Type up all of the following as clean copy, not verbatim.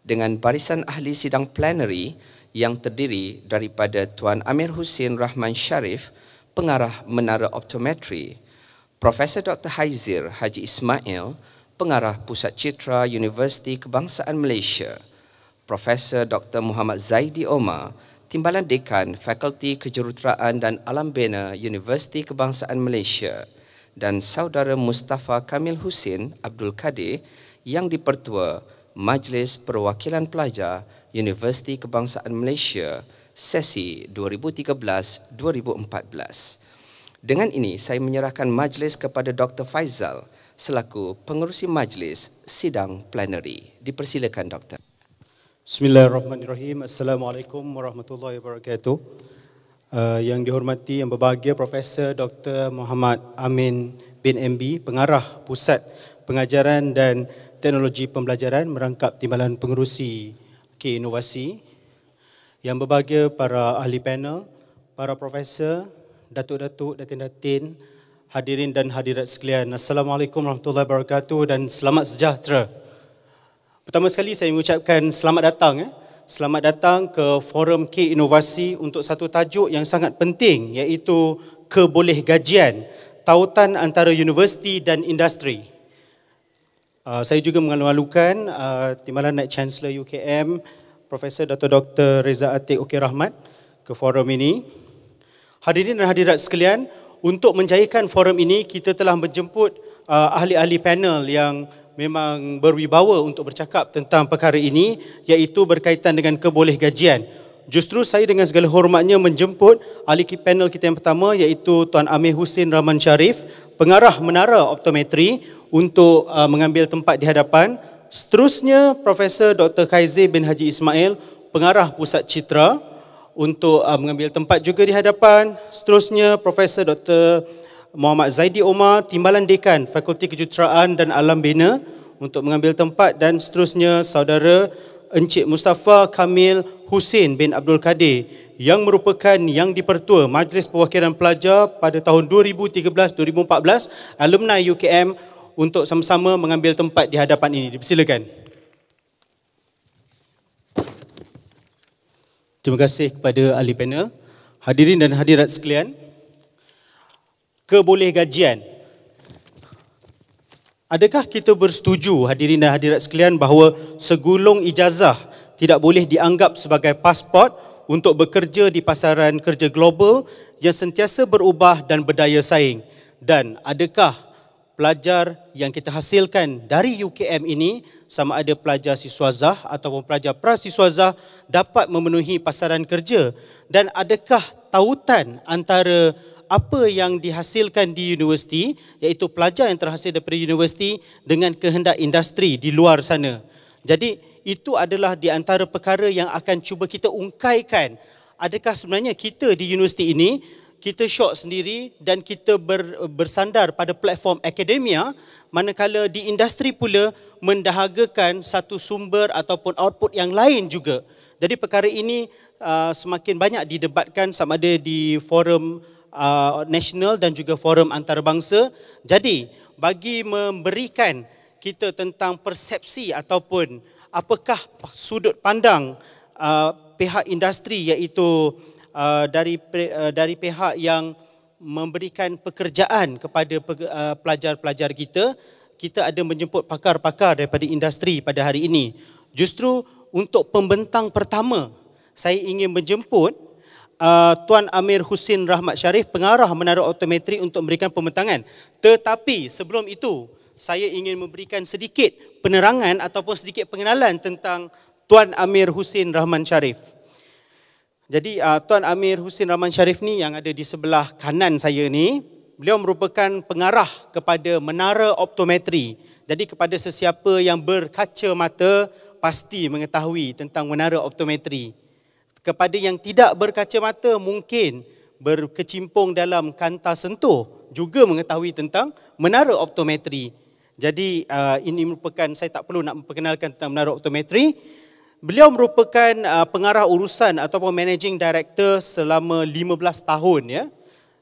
dengan barisan ahli sidang plenary yang terdiri daripada Tuan Amir Hussin Rahman Sharif, Pengarah Menara Optometri, Profesor Dr. Haizir Haji Ismail, Pengarah Pusat Citra Universiti Kebangsaan Malaysia, Profesor Dr. Muhammad Zaidi Omar, Timbalan Dekan Fakulti Kejuruteraan dan Alam Bina Universiti Kebangsaan Malaysia, dan Saudara Mustafa Kamil Hussin Abdul Kadir yang di-Pertua Majlis Perwakilan Pelajar Universiti Kebangsaan Malaysia sesi 2013-2014. Dengan ini saya menyerahkan majlis kepada Dr. Faizal selaku pengerusi majlis sidang plenary. Dipersilakan Doktor. Bismillahirrahmanirrahim. Assalamualaikum warahmatullahi wabarakatuh. Yang dihormati, yang berbahagia Profesor Dr. Muhammad Amin bin MB, Pengarah Pusat Pengajaran dan Teknologi Pembelajaran Merangkap Timbalan Pengerusi Inovasi, yang berbahagia para ahli panel, para profesor, datuk-datuk, datin-datin, hadirin dan hadirat sekalian. Assalamualaikum warahmatullahi wabarakatuh dan selamat sejahtera. Pertama sekali saya mengucapkan selamat datang. Selamat datang ke Forum K Inovasi untuk satu tajuk yang sangat penting, iaitu kebolehgajian, tautan antara universiti dan industri. Saya juga mengalu-alukan Timbalan Naib Chancellor UKM, Profesor Dr. Reza Atiq Ukir Rahmat ke forum ini. Hadirin dan hadirat sekalian, untuk menjayakan forum ini, kita telah menjemput ahli-ahli panel yang memang berwibawa untuk bercakap tentang perkara ini, iaitu berkaitan dengan kebolehgajian. Justru saya dengan segala hormatnya menjemput ahli panel kita yang pertama, iaitu Tuan Amir Hussin Rahman Sharif, Pengarah Menara Optometri, untuk mengambil tempat di hadapan. Seterusnya Profesor Dr. Haizir bin Haji Ismail, Pengarah Pusat Citra, untuk mengambil tempat juga di hadapan. Seterusnya Profesor Dr. Muhammad Zaidi Omar, Timbalan Dekan Fakulti Kejuruteraan dan Alam Bina, untuk mengambil tempat. Dan seterusnya Saudara Encik Mustafa Kamil Hussin bin Abdul Kadir, yang merupakan yang di-Pertua Majlis Perwakilan Pelajar pada tahun 2013-2014, alumni UKM, untuk sama-sama mengambil tempat di hadapan ini. Dipersilakan. Terima kasih kepada ahli panel. Hadirin dan hadirat sekalian, kebolehgajian. Adakah kita bersetuju, hadirin dan hadirat sekalian, bahawa segulung ijazah tidak boleh dianggap sebagai pasport untuk bekerja di pasaran kerja global yang sentiasa berubah dan berdaya saing? Dan adakah pelajar yang kita hasilkan dari UKM ini, sama ada pelajar siswazah ataupun pelajar prasiswazah, dapat memenuhi pasaran kerja? Dan adakah tautan antara apa yang dihasilkan di universiti, iaitu pelajar yang terhasil daripada universiti, dengan kehendak industri di luar sana? Jadi itu adalah di antara perkara yang akan cuba kita ungkaikan. Adakah sebenarnya kita di universiti ini, kita syok sendiri dan kita bersandar pada platform akademia, manakala di industri pula mendahagakan satu sumber ataupun output yang lain juga. Jadi perkara ini semakin banyak didebatkan, sama ada di forum nasional dan juga forum antarabangsa. Jadi bagi memberikan kita tentang persepsi ataupun apakah sudut pandang pihak industri, iaitu dari pihak yang memberikan pekerjaan kepada pelajar-pelajar kita, kita ada menjemput pakar-pakar daripada industri pada hari ini. Justru untuk pembentang pertama, saya ingin menjemput Tuan Amir Hussin Rahman Sharif, Pengarah Menara Optometri, untuk memberikan pembentangan. Tetapi sebelum itu, saya ingin memberikan sedikit penerangan ataupun sedikit pengenalan tentang Tuan Amir Hussin Rahman Sharif. Jadi Tuan Amir Hussin Rahman Sharif ni yang ada di sebelah kanan saya ni, beliau merupakan pengarah kepada Menara Optometri. Jadi kepada sesiapa yang berkaca mata pasti mengetahui tentang Menara Optometri. Kepada yang tidak berkaca mata mungkin berkecimpung dalam kanta sentuh juga mengetahui tentang Menara Optometri. Jadi ini merupakan, saya tak perlu nak memperkenalkan tentang Menara Optometri. Beliau merupakan pengarah urusan ataupun managing director selama 15 tahun ya.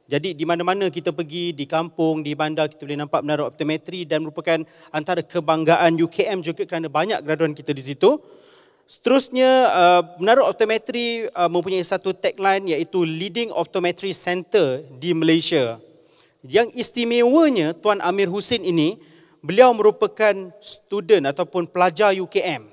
Jadi di mana-mana kita pergi, di kampung, di bandar, kita boleh nampak Menara Optometri, dan merupakan antara kebanggaan UKM juga kerana banyak graduan kita di situ. Seterusnya, Menara Optometri mempunyai satu tagline iaitu Leading Optometry Center di Malaysia. Yang istimewanya Tuan Amir Husin ini, beliau merupakan student ataupun pelajar UKM.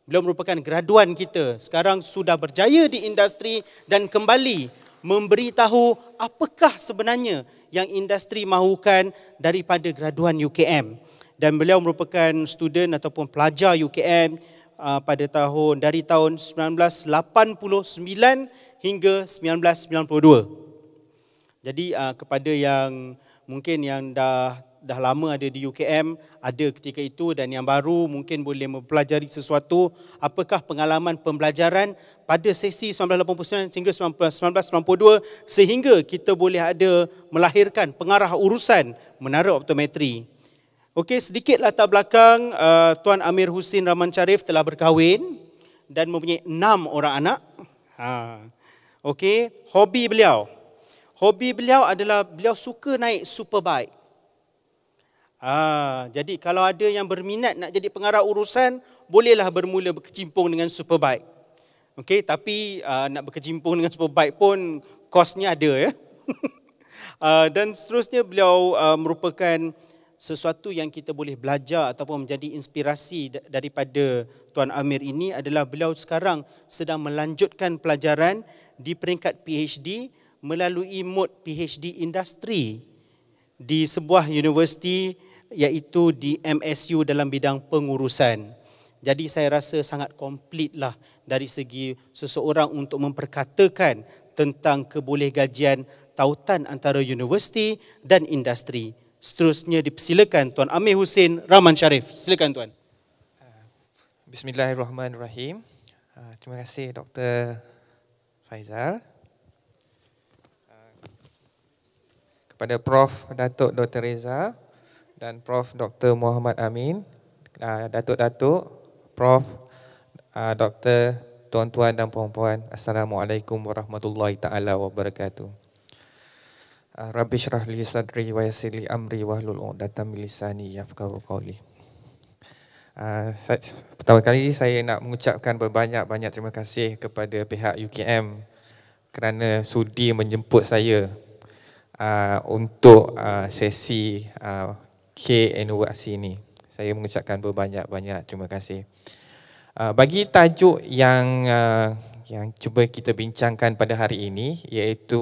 Beliau merupakan graduan kita. Sekarang sudah berjaya di industri dan kembali memberitahu apakah sebenarnya yang industri mahukan daripada graduan UKM. Dan beliau merupakan student ataupun pelajar UKM pada dari tahun 1989 hingga 1992. Jadi kepada yang mungkin yang dah lama ada di UKM, ada ketika itu, dan yang baru mungkin boleh mempelajari sesuatu, apakah pengalaman pembelajaran pada sesi 1989 hingga 1992 sehingga kita boleh ada melahirkan pengarah urusan Menara Optometri. Okey, sedikit latar belakang, Tuan Amir Husin Rahman Sharif telah berkahwin dan mempunyai 6 orang anak. Okey, hobi beliau adalah beliau suka naik superbike. Jadi kalau ada yang berminat nak jadi pengarah urusan, bolehlah bermula berkecimpung dengan superbike. Okey, tapi nak berkecimpung dengan superbike pun kosnya ada ya. Dan seterusnya beliau merupakan sesuatu yang kita boleh belajar ataupun menjadi inspirasi daripada Tuan Amir ini adalah beliau sekarang sedang melanjutkan pelajaran di peringkat PhD melalui mod PhD industri di sebuah universiti iaitu di MSU dalam bidang pengurusan. Jadi saya rasa sangat komplit dari segi seseorang untuk memperkatakan tentang kebolehgajian tautan antara universiti dan industri. Seterusnya dipersilakan Tuan Amir Husin Rahman Sharif. Silakan Tuan. Bismillahirrahmanirrahim. Terima kasih Dr. Faizal. Kepada Prof. Datuk Dr. Reza dan Prof. Dr. Muhammad Amin, Datuk-Datuk, Prof. Dr. Tuan-tuan dan puan-puan, Assalamualaikum warahmatullahi taala wabarakatuh. Rabbi syrah li sadri wa yassir li amri wahlul 'uqdatam min lisani yafqahu qawli. Pertama kali saya nak mengucapkan berbanyak-banyak terima kasih kepada pihak UKM kerana sudi menjemput saya untuk sesi K-Anniversary ini. Saya mengucapkan berbanyak-banyak terima kasih. Bagi tajuk yang cuba kita bincangkan pada hari ini, iaitu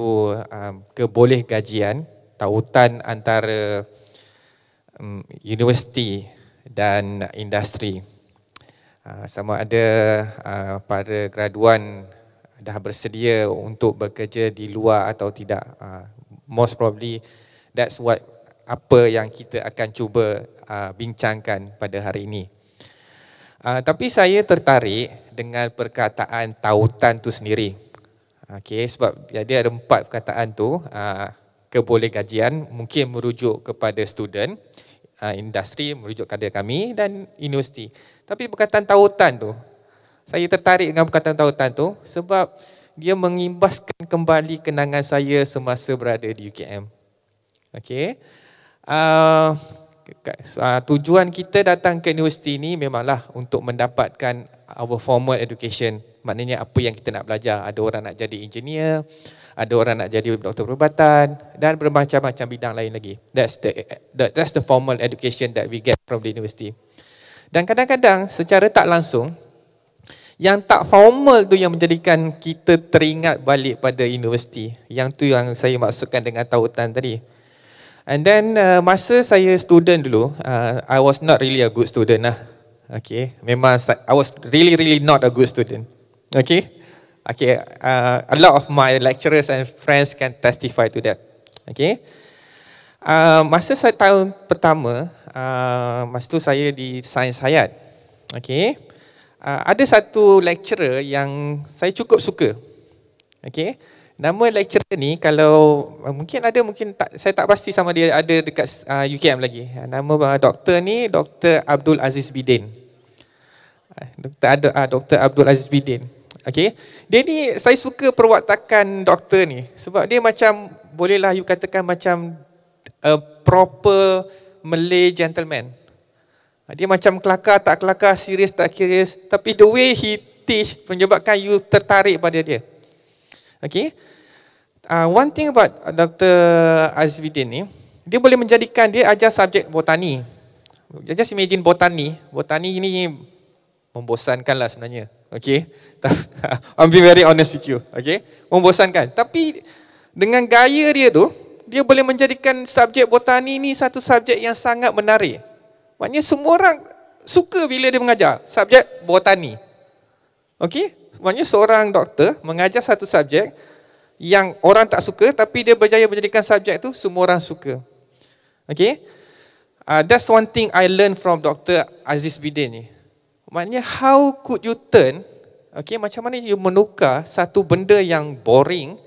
kebolehgajian tautan antara universiti dan industri. Sama ada para graduan dah bersedia untuk bekerja di luar atau tidak. Most probably that's apa yang kita akan cuba bincangkan pada hari ini. Tapi saya tertarik dengan perkataan tautan tu sendiri. Sebab jadi ada 4 perkataan tu. Kebolehgajian mungkin merujuk kepada student, industri merujuk kepada kami dan universiti. Tapi perkataan tautan tu, saya tertarik dengan perkataan tautan tu sebab dia mengimbaskan kembali kenangan saya semasa berada di UKM. Tujuan kita datang ke universiti ini memanglah untuk mendapatkan our formal education. Maknanya apa yang kita nak belajar. Ada orang nak jadi engineer, ada orang nak jadi doktor perubatan dan bermacam-macam bidang lain lagi. That's the formal education that we get from the university. Dan kadang-kadang secara tak langsung, yang tak formal tu yang menjadikan kita teringat balik pada universiti. Yang tu yang saya maksudkan dengan tautan tadi. And then masa saya student dulu, I was not really a good student lah. Memang I was really not a good student. A lot of my lecturers and friends can testify to that. Masa saya tahun pertama, masa tu saya di Sains Hayat. Ada satu lecturer yang saya cukup suka. Nama lecturer ni kalau mungkin ada, mungkin tak, saya tak pasti sama dia ada dekat UKM lagi. Nama doktor ni Dr. Abdul Aziz Bidin. Dr. Abdul Aziz Bidin. Dia ni saya suka perwatakan doktor ni sebab dia macam, bolehlah you katakan macam a proper Malay gentleman. Dia macam kelakar tak kelakar, serius tak serius, tapi the way he teach menyebabkan you tertarik pada dia. Okay. One thing about Dr. Azizbidin ni, dia boleh menjadikan dia ajar subjek botani. Just imagine botani. Botani ini membosankan lah sebenarnya. Okay. I'm being very honest with you. Okay. Membosankan. Tapi dengan gaya dia tu, dia boleh menjadikan subjek botani ni satu subjek yang sangat menarik. Maknanya semua orang suka bila dia mengajar subjek botani. Okay. Maknanya seorang doktor mengajar satu subjek yang orang tak suka, tapi dia berjaya menjadikan subjek tu semua orang suka. Okay. That's one thing I learned from Dr. Azizbidin ni. Maknanya how could you turn, okay, macam mana you menukar satu benda yang boring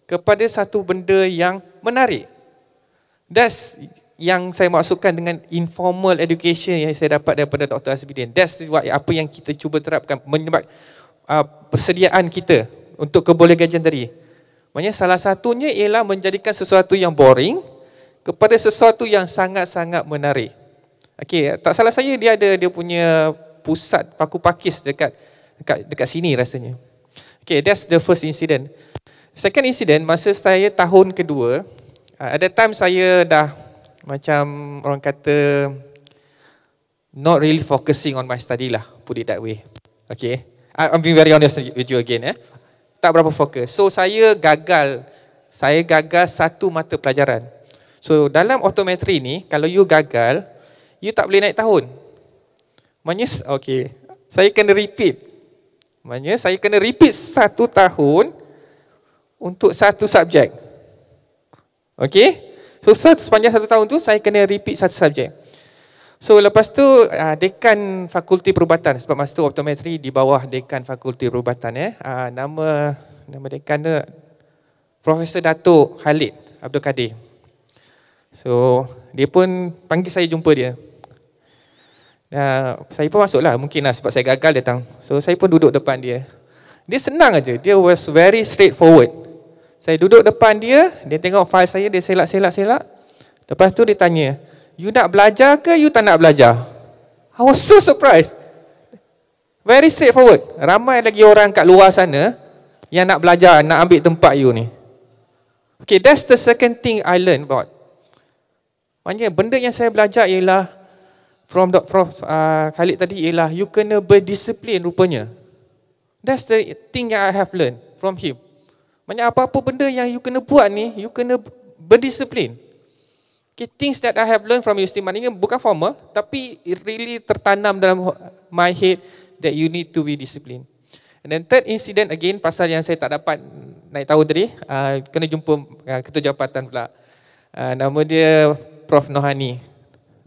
kepada satu benda yang menarik. That's yang saya maksudkan dengan informal education yang saya dapat daripada Dr. Azizbidin. That's apa yang kita cuba terapkan, menyebab persediaan kita untuk keboleh gajian tadi. Maknanya salah satunya ialah menjadikan sesuatu yang boring kepada sesuatu yang sangat-sangat menarik. Okey, tak salah saya dia ada dia punya pusat paku pakis dekat sini rasanya. Okey, that's the first incident. Second incident, masa saya tahun kedua, at that time saya dah macam orang kata not really focusing on my study lah, put it that way. Okay, I'm being very honest with you again. Tak berapa fokus. So saya gagal satu mata pelajaran. So dalam optometri ni, kalau you gagal, you tak boleh naik tahun. Maknanya, okay, saya kena repeat. Maknanya saya kena repeat 1 tahun untuk satu subjek. Okay. So sepanjang 1 tahun tu, saya kena repeat satu subjek. So lepas tu, dekan Fakulti Perubatan, sebab masa tu optometri di bawah dekan Fakulti Perubatan. Nama dekan tu Profesor Datuk Khalid Abdul Kadir. So dia pun panggil saya jumpa dia. Saya pun masuk lah, mungkin lah sebab saya gagal datang. So saya pun duduk depan dia. Dia senang aja, dia was very straightforward. Saya duduk depan dia, dia tengok file saya, dia selak. Lepas tu dia tanya, you nak belajar ke you tak nak belajar? I was so surprised. Very straightforward. Ramai lagi orang kat luar sana yang nak belajar, nak ambil tempat you ni. Okay, that's the second thing I learned about. Maknanya benda yang saya belajar ialah from Prof Khalid tadi ialah you kena berdisiplin rupanya. That's the thing yang I have learned from him. Maknanya apa-apa benda yang you kena buat ni, you kena berdisiplin. Okay, things that I have learned from Yustin, maknanya bukan formal, tapi it really tertanam dalam my head that you need to be disciplined. And then third incident again, pasal yang saya tak dapat naik tahun tadi, kena jumpa ketua jabatan pula. Nama dia Prof Nohani.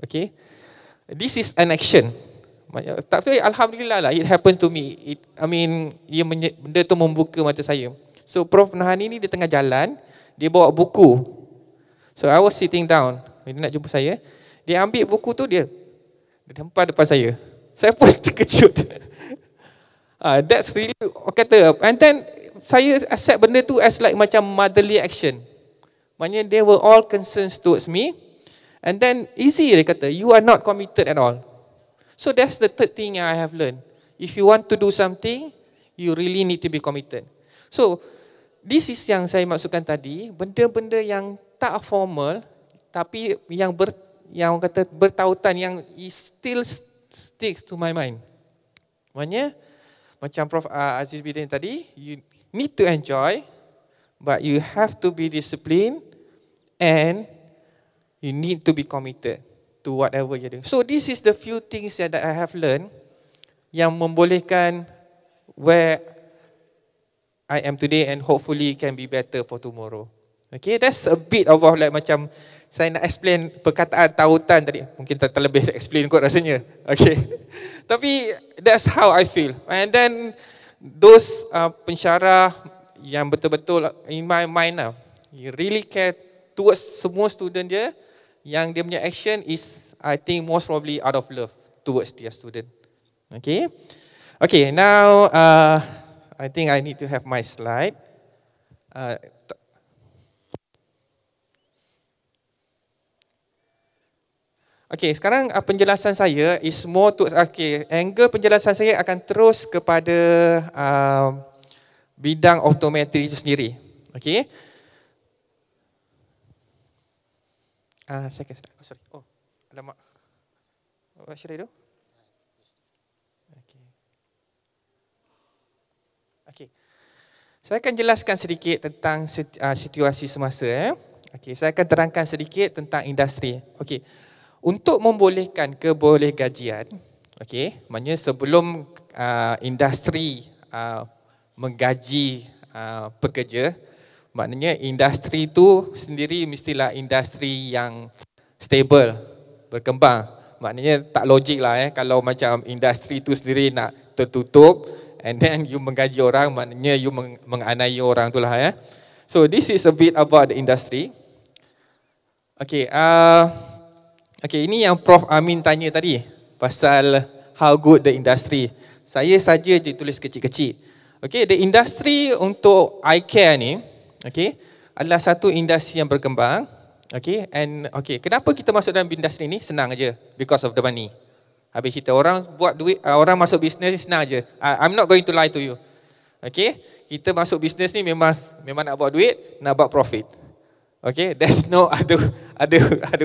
Okay. This is an action. Tapi alhamdulillah lah, it happened to me. Benda tu membuka mata saya. So Prof Nohani ni dia tengah jalan, dia bawa buku. So I was sitting down, dia nak jumpa saya. Dia ambil buku tu, dia hempar depan saya. Saya pun terkejut. That's really, kata. And then saya accept benda tu as like macam motherly action. Maknanya they were all concerns towards me. And then easy, dia kata, you are not committed at all. So that's the third thing I have learned. If you want to do something, you really need to be committed. So this is yang saya maksudkan tadi, benda-benda yang tak formal tapi yang orang kata bertautan, yang still sticks to my mind. Maknanya macam Prof Azizbidin tadi, you need to enjoy, but you have to be disciplined and you need to be committed to whatever you're doing. So this is the few things that I have learned yang membolehkan where I am today and hopefully can be better for tomorrow. Okay, that's a bit of like macam saya nak explain perkataan tautan tadi. Mungkin terlebih explain kot rasanya. Okay. Tapi that's how I feel. And then those pensyarah yang betul-betul in my mind now, you really care towards semua student dia, yang dia punya action is, I think most probably out of love towards their student. Okay. Okay, now I think I need to have my slide. Okey, sekarang penjelasan saya is more to, angle penjelasan saya akan terus kepada bidang optometri itu sendiri. Okey. Saya sorry. Oh, alamak. What should I do? Okey. Saya akan jelaskan sedikit tentang situasi semasa. Okey, saya akan terangkan sedikit tentang industri. Okey. Untuk membolehkan kebolehgajian, okey, maknanya sebelum industri menggaji pekerja, maknanya industri itu sendiri mestilah industri yang stable, berkembang. Maknanya tak logik lah kalau macam industri itu sendiri nak tertutup and then you menggaji orang, maknanya you menganiaya orang tu lah. So this is a bit about the industry. Okay, ini yang Prof Amin tanya tadi pasal how good the industry. Saya saja je tulis kecil-kecil. Okay, the industry untuk eye care ni, okay, adalah satu industri yang berkembang. Okay, and okay, kenapa kita masuk dalam industri ni? Senang aja, because of the money. Habis cerita orang buat duit, orang masuk bisnes senang aja. I'm not going to lie to you. Okay, kita masuk bisnes ni memang nak buat duit, nak buat profit. Okay, there's no other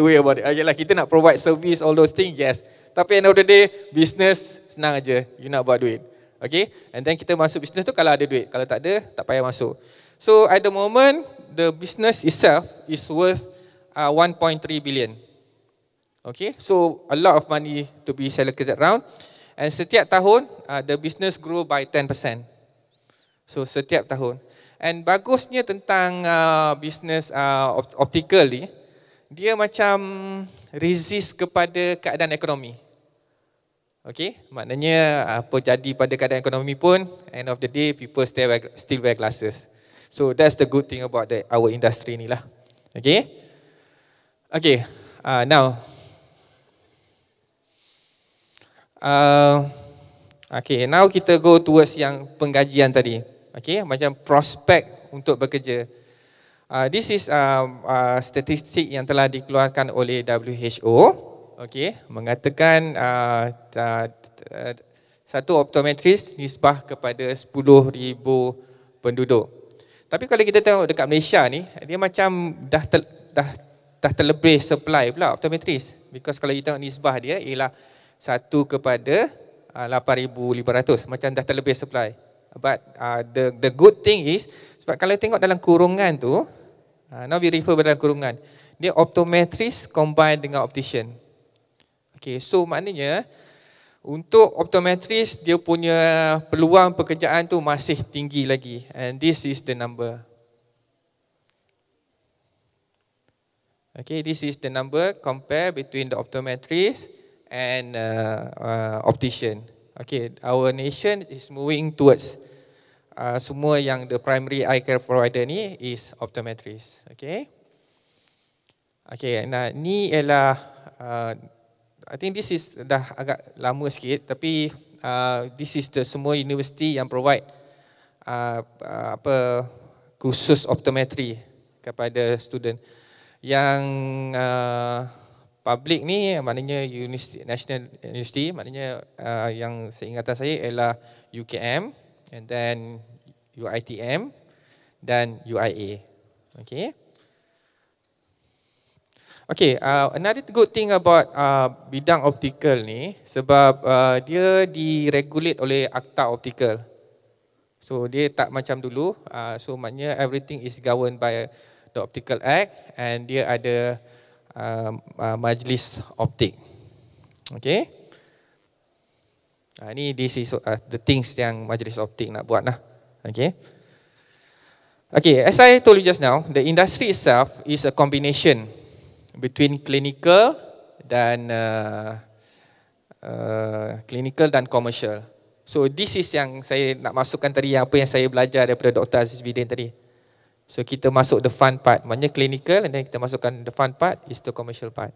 way about it. Yalah, kita nak provide service, all those things, yes. Tapi end of the day, business senang aja, you nak buat duit. Okay, and then kita masuk business tu kalau ada duit. Kalau tak ada, tak payah masuk. So at the moment, the business itself is worth 1.3 billion. Okay, so a lot of money to be allocated around. And setiap tahun, the business grow by 10%. So setiap tahun. And bagusnya tentang bisnes optical ni, dia macam resist kepada keadaan ekonomi. Okay, maknanya apa jadi pada keadaan ekonomi pun, end of the day people still wear glasses. So that's the good thing about our industry ni lah. Okay, now, now kita go towards yang penggajian tadi. Okay, macam prospek untuk bekerja. This is statistik yang telah dikeluarkan oleh WHO. Okay, mengatakan satu optometris nisbah kepada 10,000 penduduk. Tapi kalau kita tengok dekat Malaysia ni, dia macam dah terlebih supply pula optometris. Because kalau kita tengok nisbah dia ialah 1 kepada 8,500, macam dah terlebih supply. But the good thing is, sebab kalau tengok dalam kurungan tu, now we refer dalam kurungan, dia optometris combine dengan optician. Okay, so maknanya untuk optometris dia punya peluang pekerjaan tu masih tinggi lagi, and this is the number. Okay, this is the number compare between the optometrist and optician. Okay, our nation is moving towards semua yang the primary eye care provider ni is optometrist. Okay. Okay, nah ni ialah I think this is dah agak lama sikit, tapi this is the semua universiti yang provide kursus optometri kepada student. Yang public ni maknanya National University, maknanya yang seingatan saya ialah UKM, and then UITM dan UIA. Okay. Okay, another good thing about bidang optical ni, sebab dia diregulate oleh Akta Optical. So dia tak macam dulu, so maknanya everything is governed by the Optical Act, and dia ada majlis optik. Okay. Ini this is the things yang majlis optik nak buat lah. Okay. Okay, as I told you just now, the industry itself is a combination between clinical dan commercial. So this is yang saya nak masukkan tadi, apa yang saya belajar daripada Dr. Aziz Bidin tadi. So kita masuk the fun part, maknanya clinical, and then kita masukkan the fun part is the commercial part.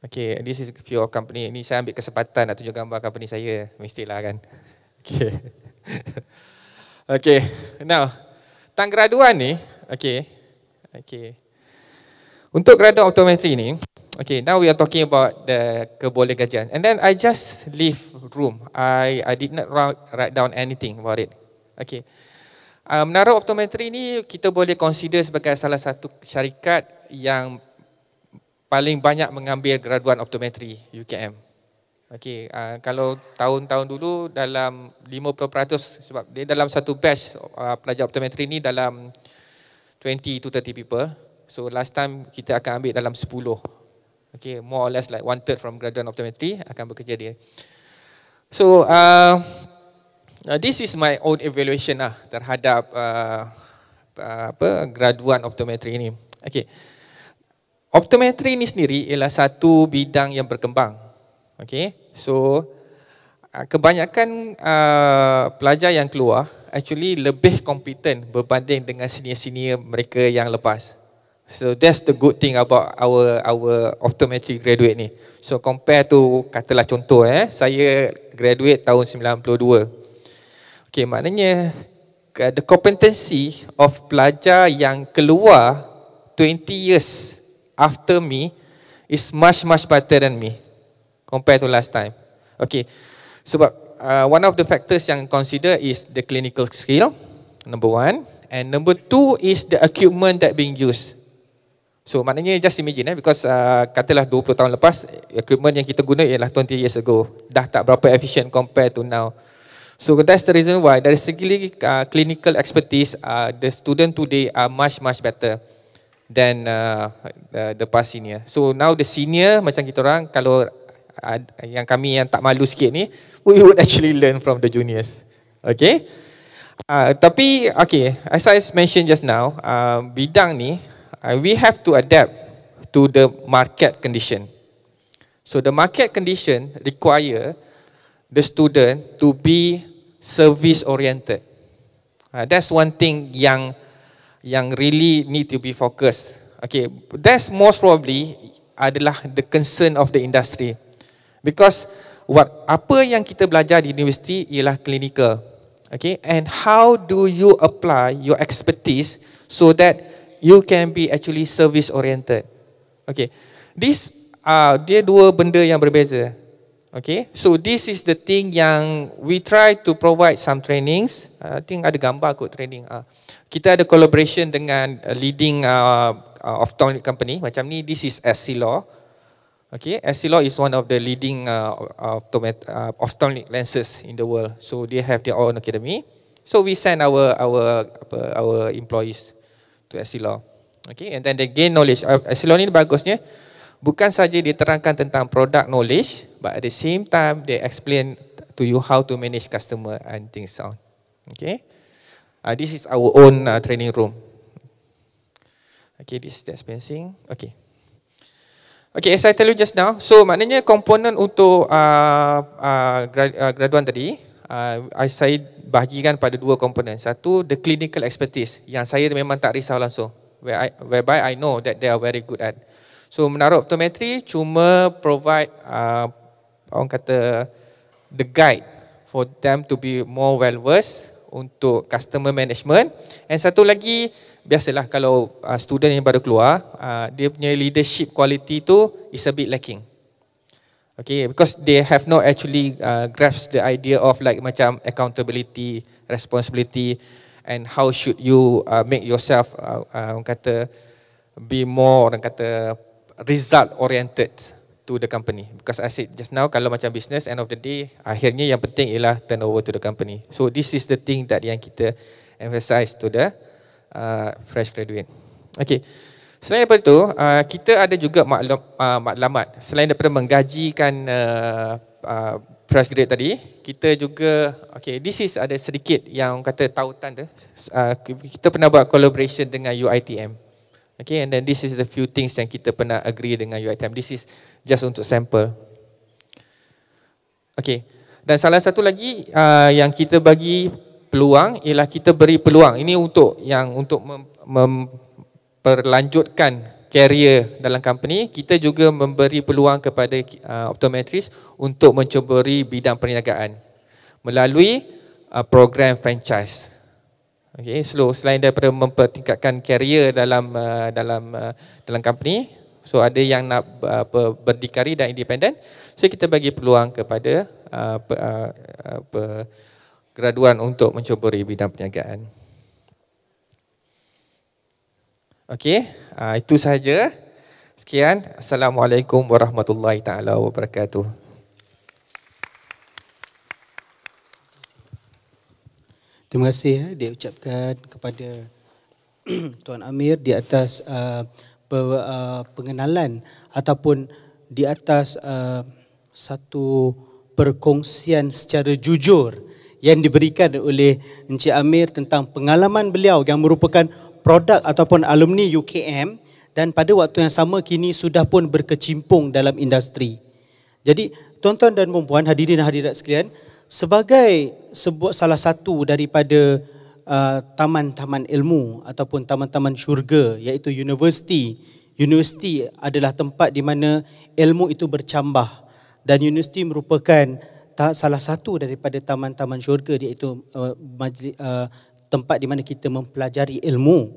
Okay, this is few company. Ini saya ambil kesempatan nak tunjuk gambar company saya, mestilah kan. Okay. Okay, now tentang graduan ni, okay. Untuk graduan optometri ni, Okay, now we are talking about the keboleh gajian. And then I just leave room. I did not write down anything about it. Okay. Menara optometri ni kita boleh consider sebagai salah satu syarikat yang paling banyak mengambil graduan optometri UKM. Okay, kalau tahun-tahun dulu dalam 50% sebab dia dalam satu batch pelajar optometri ni dalam 20 to 30 people. So last time kita akan ambil dalam 10. Okay, more or less like 1/3 from graduate optometry akan bekerja dia. So this is my own evaluation terhadap graduan optometri ini. Okay, optometri ini sendiri ialah satu bidang yang berkembang. Okay, so kebanyakan pelajar yang keluar actually lebih kompeten berbanding dengan senior-senior mereka yang lepas. So that's the good thing about our optometry graduate ni. So compare to, katalah contoh saya graduate tahun 92. Okay, maknanya the competency of pelajar yang keluar 20 years after me is much better than me compared to last time. Okay, sebab one of the factors yang consider is the clinical skill, number one, and number two is the equipment that being used. So maknanya just imagine because katalah 20 tahun lepas equipment yang kita guna ialah 20 years ago. Dah tak berapa efficient compared to now. So that's the reason why dari segi clinical expertise the student today are much better than the past senior. So now the senior macam kita orang kalau yang kami yang tak malu sikit ni we would actually learn from the juniors. Okay? Tapi okay, as I mentioned just now, bidang ni we have to adapt to the market condition. So the market condition require the student to be service oriented. That's one thing yang really need to be focused. Okay, that's most probably adalah the concern of the industry. Because apa yang kita belajar di universiti ialah clinical. Okay, and how do you apply your expertise so that you can be actually service oriented. Okay, this dia dua benda yang berbeza. Okay, so this is the thing yang we try to provide some trainings. I think ada gambar kot training. Kita ada collaboration dengan leading ophthalmic company. Macam ni, this is Essilor. Okay, Essilor is one of the leading ophthalmic lenses in the world. So they have their own academy. So we send our employees to Essilor. Okay, and then they gain knowledge. Essilor ni bagusnya bukan saja dia terangkan tentang product knowledge, but at the same time they explain to you how to manage customer and things on. Okay, this is our own training room. Okay, this is the dispensing. Okay. Okay, as I tell you just now, so maknanya komponen untuk graduan tadi, saya bahagikan pada dua komponen. Satu, the clinical expertise yang saya memang tak risau langsung, whereby I know that they are very good at. So menara optometri cuma provide orang kata the guide for them to be more well versed untuk customer management. And satu lagi, biasalah kalau student yang baru keluar, dia punya leadership quality tu is a bit lacking. Okay, because they have not actually grasped the idea of like macam accountability, responsibility, and how should you make yourself orang kata be more orang kata result oriented to the company. Because I said just now, kalau macam business, end of the day, akhirnya yang penting ialah turnover to the company. So this is the thing that yang kita emphasize to the fresh graduate. Okay. Selain daripada itu, kita ada juga maklumat. Selain daripada menggajikan fresh graduate tadi, kita juga, okay, this is ada sedikit yang kata tautan tu. Kita pernah buat collaboration dengan UiTM. Okay, and then this is the few things yang kita pernah agree dengan UiTM. This is just untuk sample. Okay, dan salah satu lagi yang kita bagi peluang ialah kita beri peluang. Ini untuk memperlanjutkan career dalam company. Kita juga memberi peluang kepada optometrist untuk mencuburi bidang perniagaan melalui program franchise. Okay, selain daripada mempertingkatkan career dalam company, So ada yang nak berdikari dan independen, so kita bagi peluang kepada graduan untuk mencuburi bidang perniagaan. Okey, itu sahaja. Sekian. Assalamualaikum warahmatullahi taala wabarakatuh. Terima kasih dia ucapkan kepada Tuan Amir di atas pengenalan ataupun di atas satu perkongsian secara jujur yang diberikan oleh Encik Amir tentang pengalaman beliau yang merupakan produk ataupun alumni UKM dan pada waktu yang sama kini sudah pun berkecimpung dalam industri. Jadi tuan-tuan dan puan-puan, hadirin dan hadirat sekalian, sebagai salah satu daripada taman-taman ilmu ataupun taman-taman syurga iaitu universiti. Universiti adalah tempat di mana ilmu itu bercambah dan universiti merupakan salah satu daripada taman-taman syurga iaitu tempat di mana kita mempelajari ilmu.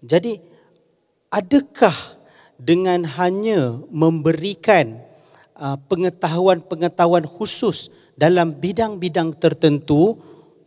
Jadi adakah dengan hanya memberikan pengetahuan-pengetahuan khusus dalam bidang-bidang tertentu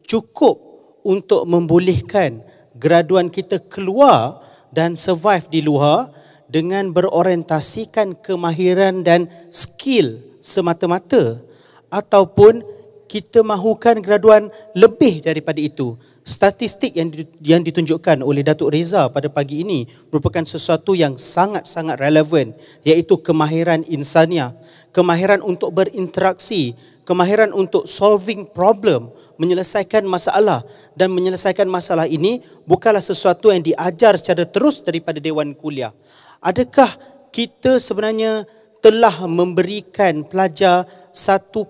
cukup untuk membolehkan graduan kita keluar dan survive di luar dengan berorientasikan kemahiran dan skill semata-mata, ataupun kita mahukan graduan lebih daripada itu? Statistik yang ditunjukkan oleh Datuk Reza pada pagi ini merupakan sesuatu yang sangat-sangat relevan, iaitu kemahiran insaniah, kemahiran untuk berinteraksi, kemahiran untuk solving problem, menyelesaikan masalah. Dan menyelesaikan masalah ini bukanlah sesuatu yang diajar secara terus daripada Dewan Kuliah. Adakah kita sebenarnya telah memberikan pelajar satu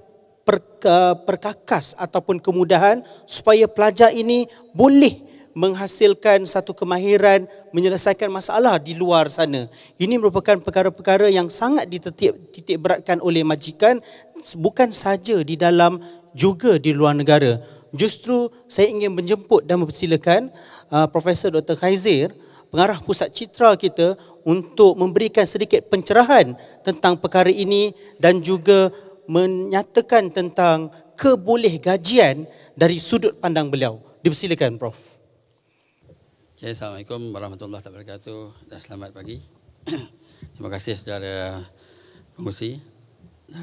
perkakas ataupun kemudahan supaya pelajar ini boleh menghasilkan satu kemahiran menyelesaikan masalah di luar sana? Ini merupakan perkara-perkara yang sangat dititik beratkan oleh majikan, bukan saja di dalam juga di luar negara. Justru saya ingin menjemput dan mempersilakan Profesor Dr. Khaizir, pengarah pusat citra kita, untuk memberikan sedikit pencerahan tentang perkara ini dan juga menyatakan tentang kebolehgajian dari sudut pandang beliau. Dipersilakan Prof. Okay, Assalamualaikum warahmatullahi wabarakatuh dan selamat pagi. Terima kasih saudara pengurusi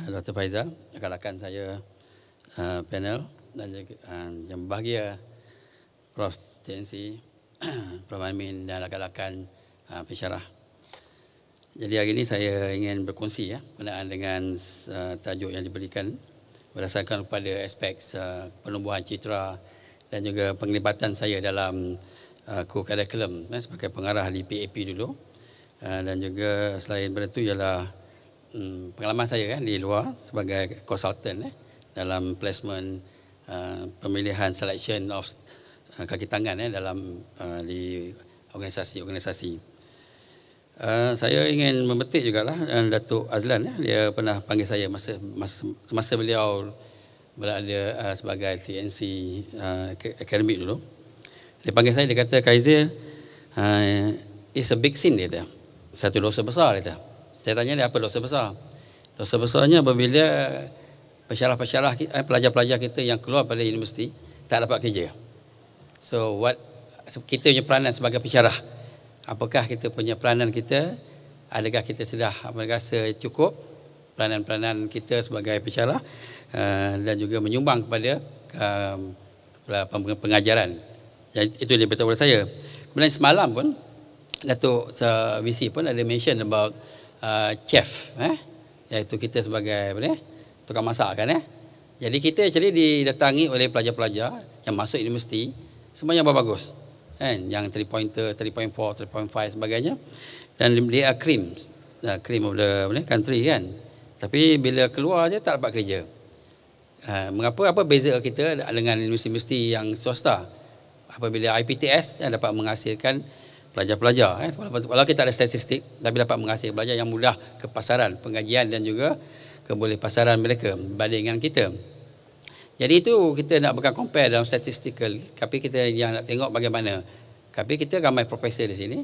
Dr. Faizal, rakan-rakan saya panel dan juga yang berbahagia Prof. TNC, Prof. Amin dan rakan-rakan pensyarah. Jadi hari ini saya ingin berkongsi berkenaan dengan tajuk yang diberikan berdasarkan kepada aspek penumbuhan citra dan juga penglibatan saya dalam co-curriculum sebagai pengarah di PAP dulu, dan juga selain daripada itu ialah pengalaman saya di luar sebagai konsultan dalam placement, pemilihan selection of kaki tangan dalam di organisasi-organisasi. Saya ingin memetik jugalah Datuk Azlan, dia pernah panggil saya masa beliau berada sebagai TNC akademik dulu. Dia panggil saya, dia kata, Khaizir, it's a big sin, dia kata. Satu dosa besar, dia kata. Saya tanya dia, apa dosa besar? Dosa besarnya apabila pensyarah-pensyarah, pelajar-pelajar kita yang keluar pada universiti tak dapat kerja. So kita punya peranan sebagai pensyarah, apakah kita punya peranan kita, adakah kita sudah merasa cukup peranan-peranan kita sebagai pensyarah, dan juga menyumbang kepada pengajaran. Jadi itu dia beritahu kepada saya. Kemudian semalam pun Datuk VC pun ada mention about chef, iaitu kita sebagai tukang masak kan. Jadi kita actually didatangi oleh pelajar-pelajar yang masuk universiti, semuanya bagus kan, yang 3 pointer, 3.4, 3.5 sebagainya, dan dia cream of the country kan. Tapi bila keluar je tak dapat kerja. Mengapa, apa beza kita dengan universiti yang swasta? Apabila IPTS dapat menghasilkan pelajar-pelajar, walau kita ada statistik, tapi dapat menghasilkan pelajar yang mudah ke pasaran, pengajian dan juga keboleh pasaran mereka berbanding dengan kita. Jadi itu kita nak bukan compare dalam statistical, tapi kita yang nak tengok bagaimana. Tapi kita ramai profesor di sini,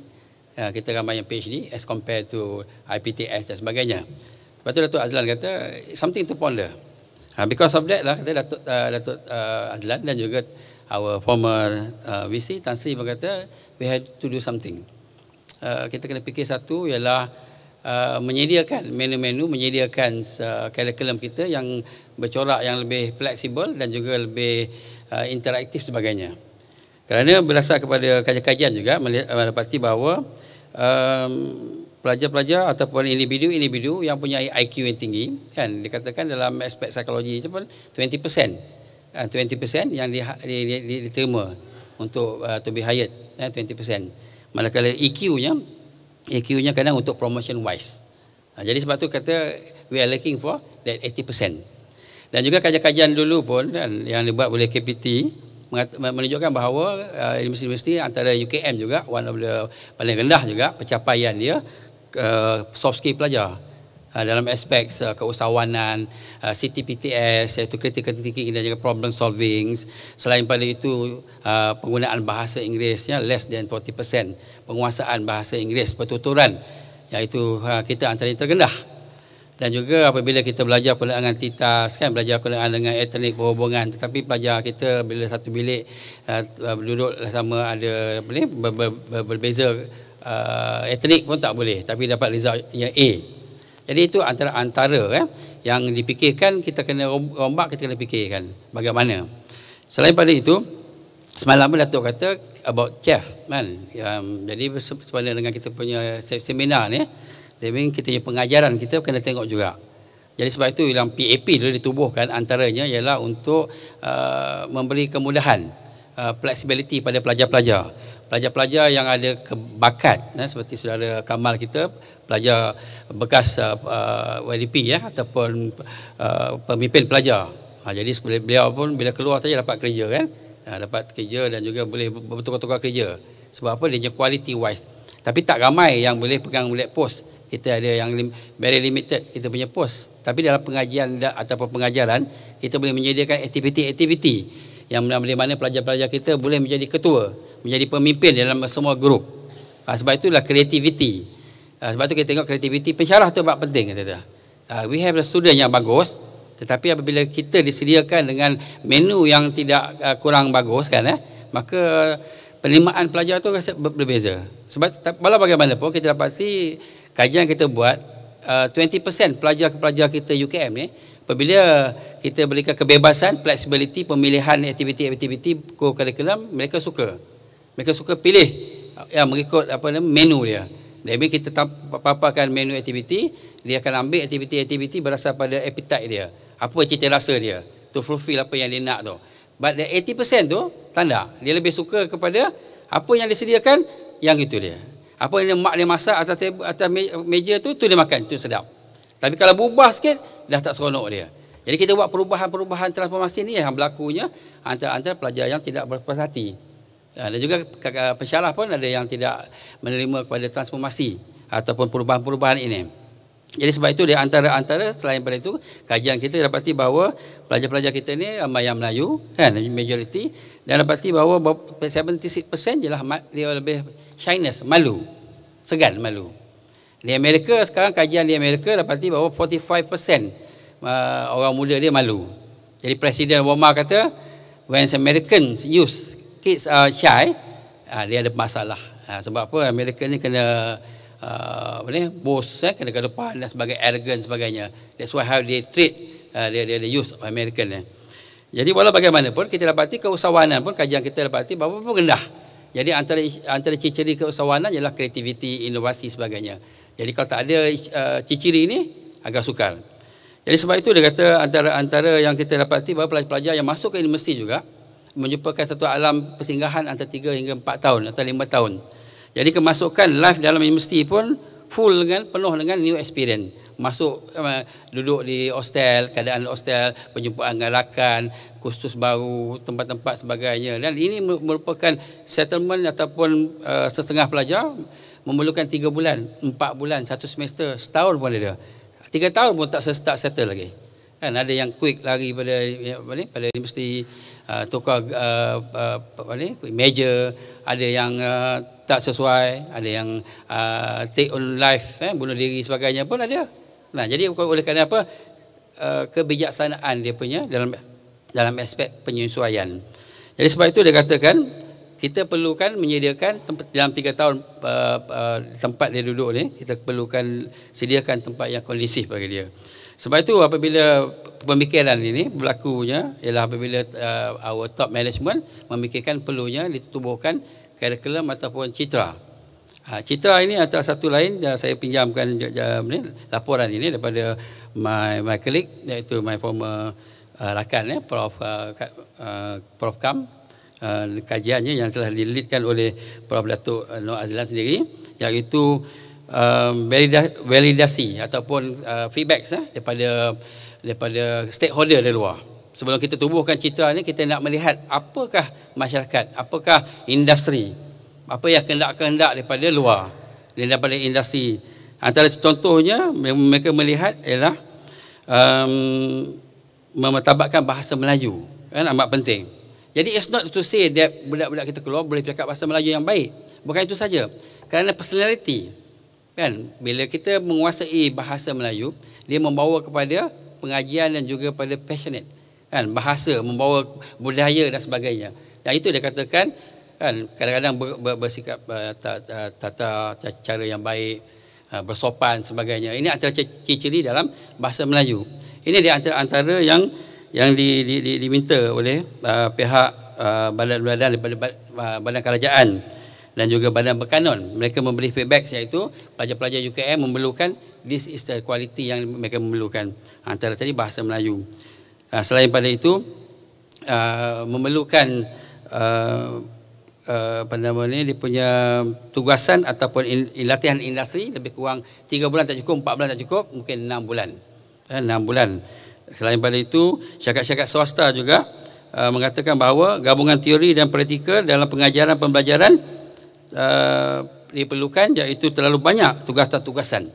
kita ramai yang PhD as compared to IPTS dan sebagainya. Lepas tu Datuk Azlan kata something to ponder. Because of that lah kata Datuk Azlan dan juga our former VC Tan Sri berkata we had to do something. Kita kena fikir satu ialah menyediakan menu-menu, menyediakan kurikulum kita yang bercorak, yang lebih fleksibel dan juga lebih interaktif sebagainya. Kerana berdasar kepada kajian-kajian juga mendapati bahawa pelajar-pelajar ataupun individu-individu yang punya IQ yang tinggi, kan dikatakan dalam aspek psikologi itu pun 20% yang diterima untuk to be hired, 20%. Manakala EQ-nya kadang untuk promotion wise. Jadi sebab tu kata we are looking for that 80%. Dan juga kajian-kajian dulu pun yang dibuat oleh KPT menunjukkan bahawa universiti antara UKM juga one of the paling rendah juga pencapaian dia soft skill pelajar dalam aspek keusahawanan, CTPTS iaitu critical thinking dan juga problem solving. Selain pada itu penggunaan bahasa Inggerisnya less than 40%, penguasaan bahasa Inggeris pertuturan iaitu kita antara yang terrendah. Dan juga apabila kita belajar perkenaan titas, kan belajar perkenaan dengan etnik perhubungan, tetapi pelajar kita bila satu bilik duduk sama ada berbeza etnik pun tak boleh, tapi dapat result yang A. Jadi itu antara yang dipikirkan, kita kena rombak, kita kena fikirkan bagaimana. Selain pada itu, semalam pun Datuk kata about chef kan. Jadi sebenarnya dengan kita punya seminar ni, kita punya pengajaran kita kena tengok juga. Jadi sebab itu dalam PAP dulu ditubuhkan, antaranya ialah untuk memberi kemudahan, flexibility pada pelajar-pelajar. Pelajar-pelajar yang ada kebakat, seperti saudara Kamal kita, pelajar bekas YDP ataupun pemimpin pelajar. Jadi beliau pun bila keluar saja dapat kerja kan. Dapat kerja dan juga boleh bertukar-tukar kerja. Sebab apa? Dia quality wise. Tapi tak ramai yang boleh pegang black post. Kita ada yang very limited kita punya post. Tapi dalam pengajian ataupun pengajaran, kita boleh menyediakan aktiviti-aktiviti yang mana pelajar-pelajar kita boleh menjadi ketua, menjadi pemimpin dalam semua grup. Sebab itulah kreativiti. Sebab tu kita tengok kreativiti, pensyarah tu sangat penting kata. We have a student yang bagus, tetapi apabila kita disediakan dengan menu yang tidak kurang bagus kan, maka penerimaan pelajar tu berbeza. Sebab walau bagaimanapun kita dapati kajian kita buat 20% pelajar-pelajar kita UKM ni, apabila kita berikan kebebasan, flexibility, pemilihan aktiviti-aktiviti kurikulum, mereka suka pilih yang mengikut menu dia. Jadi kita paparkan menu aktiviti, dia akan ambil aktiviti-aktiviti berdasar pada appetite dia, apa cita rasa dia, to fulfill apa yang dia nak tu. But the 80% tu tanda, dia lebih suka kepada apa yang disediakan, yang itu dia. Apa yang mak dia masak atas meja tu dia makan, tu sedap. Tapi kalau berubah sikit, dah tak seronok dia. Jadi kita buat perubahan transformasi ni yang berlakunya antara pelajar yang tidak berpuas hati. Dan juga pensyarah pun ada yang tidak menerima kepada transformasi ataupun perubahan-perubahan ini. Jadi sebab itu di antara selain daripada itu, kajian kita dapati bahawa pelajar-pelajar kita ni ramai yang Melayu kan, majoriti, dan dapati bahawa 76% jelah dia lebih shyness, malu, segan malu. Di Amerika sekarang kajian di Amerika dapati bahawa 45% orang muda dia malu. Jadi Presiden Obama kata when Americans kids are shy, dia ada masalah. Sebab apa? Amerika ni kena bos, kena ke depan dan sebagai arrogant sebagainya. That's why how they treat the youth of American. Jadi walau bagaimanapun kita dapati keusahawanan pun kajian kita dapati bahawa pun rendah. Jadi antara ciri-ciri keusahawanan ialah kreativiti, inovasi sebagainya. Jadi kalau tak ada ciri-ciri ini agak sukar. Jadi sebab itu dia kata antara yang kita dapati bahawa pelajar-pelajar yang masuk ke universiti juga menjumpakan satu alam persinggahan antara 3 hingga 4 tahun atau 5 tahun. Jadi kemasukan life dalam universiti pun penuh dengan new experience. Masuk duduk di hostel, keadaan hostel, perjumpaan dengan rakan, kursus baru, tempat-tempat sebagainya. Dan ini merupakan settlement ataupun setengah pelajar memerlukan 3 bulan, 4 bulan, 1 semester, setahun pun ada. 3 tahun pun tak settle lagi. Kan ada yang quick lari pada universiti, tukar meja, ada yang tak sesuai, ada yang take on life, bunuh diri sebagainya pun ada. Nah, jadi oleh kerana apa, kebijaksanaan dia punya dalam aspek penyesuaian. Jadi sebab itu dia katakan kita perlukan menyediakan tempat dalam 3 tahun tempat dia duduk ni, kita perlukan sediakan tempat yang kondusif bagi dia. Sebab itu apabila pemikiran ini berlakunya ialah apabila our top management memikirkan perlunya ditubuhkan kurikulum ataupun citra. Citra ini antara satu lain saya pinjamkan laporan ini daripada my colleague, iaitu my former rakan Prof Kam, kajiannya yang telah dilidkan oleh Prof Datuk Noor Azlan sendiri, iaitu validasi ataupun feedback daripada stakeholder dari luar. Sebelum kita tubuhkan citra ni, kita nak melihat apakah masyarakat, apakah industri, apa yang kehendak-kehendak daripada luar, daripada industri. Antara contohnya mereka melihat ialah memetabatkan bahasa Melayu, kan, amat penting. Jadi it's not to say that budak-budak kita keluar boleh cakap bahasa Melayu yang baik. Bukan itu saja. Kerana personality, kan, bila kita menguasai bahasa Melayu, dia membawa kepada pengajian dan juga pada passionate, kan, bahasa membawa budaya dan sebagainya. Dan itu dia katakan, kan, kadang-kadang bersikap tata cara yang baik, bersopan sebagainya. Ini antara ciri-ciri dalam bahasa Melayu. Ini di antara yang diminta oleh pihak badan-badan daripada badan kerajaan dan juga badan berkanun. Mereka memberi feedback, iaitu pelajar-pelajar UKM memerlukan this is the quality yang mereka memerlukan. Antara tadi bahasa Melayu. Selain pada itu memerlukan dia punya tugasan ataupun latihan industri lebih kurang 3 bulan tak cukup, 4 bulan tak cukup, mungkin 6 bulan. 6 bulan. Selain pada itu, syarikat-syarikat swasta juga mengatakan bahawa gabungan teori dan praktikal dalam pengajaran pembelajaran diperlukan, iaitu terlalu banyak tugasan-tugasan.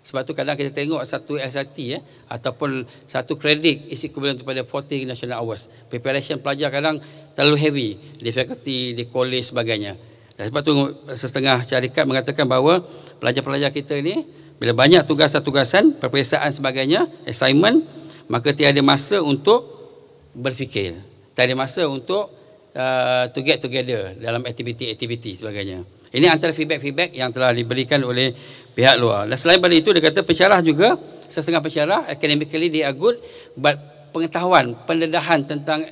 Sebab tu kadang kita tengok satu SRT ataupun satu kredit is equivalent kepada 40 national hours. Preparation pelajar kadang terlalu heavy di fakulti, di college sebagainya. Dan sebab tu setengah syarikat mengatakan bahawa pelajar-pelajar kita ini bila banyak tugasan-tugasan, peperiksaan sebagainya, assignment, maka tiada masa untuk berfikir. Tiada masa untuk to get together dalam aktiviti-aktiviti sebagainya. Ini antara feedback-feedback yang telah diberikan oleh pihak luar. Dan selain pada itu, dia kata pensyarah juga, setengah pensyarah, academically they are good, but pengetahuan, pendedahan tentang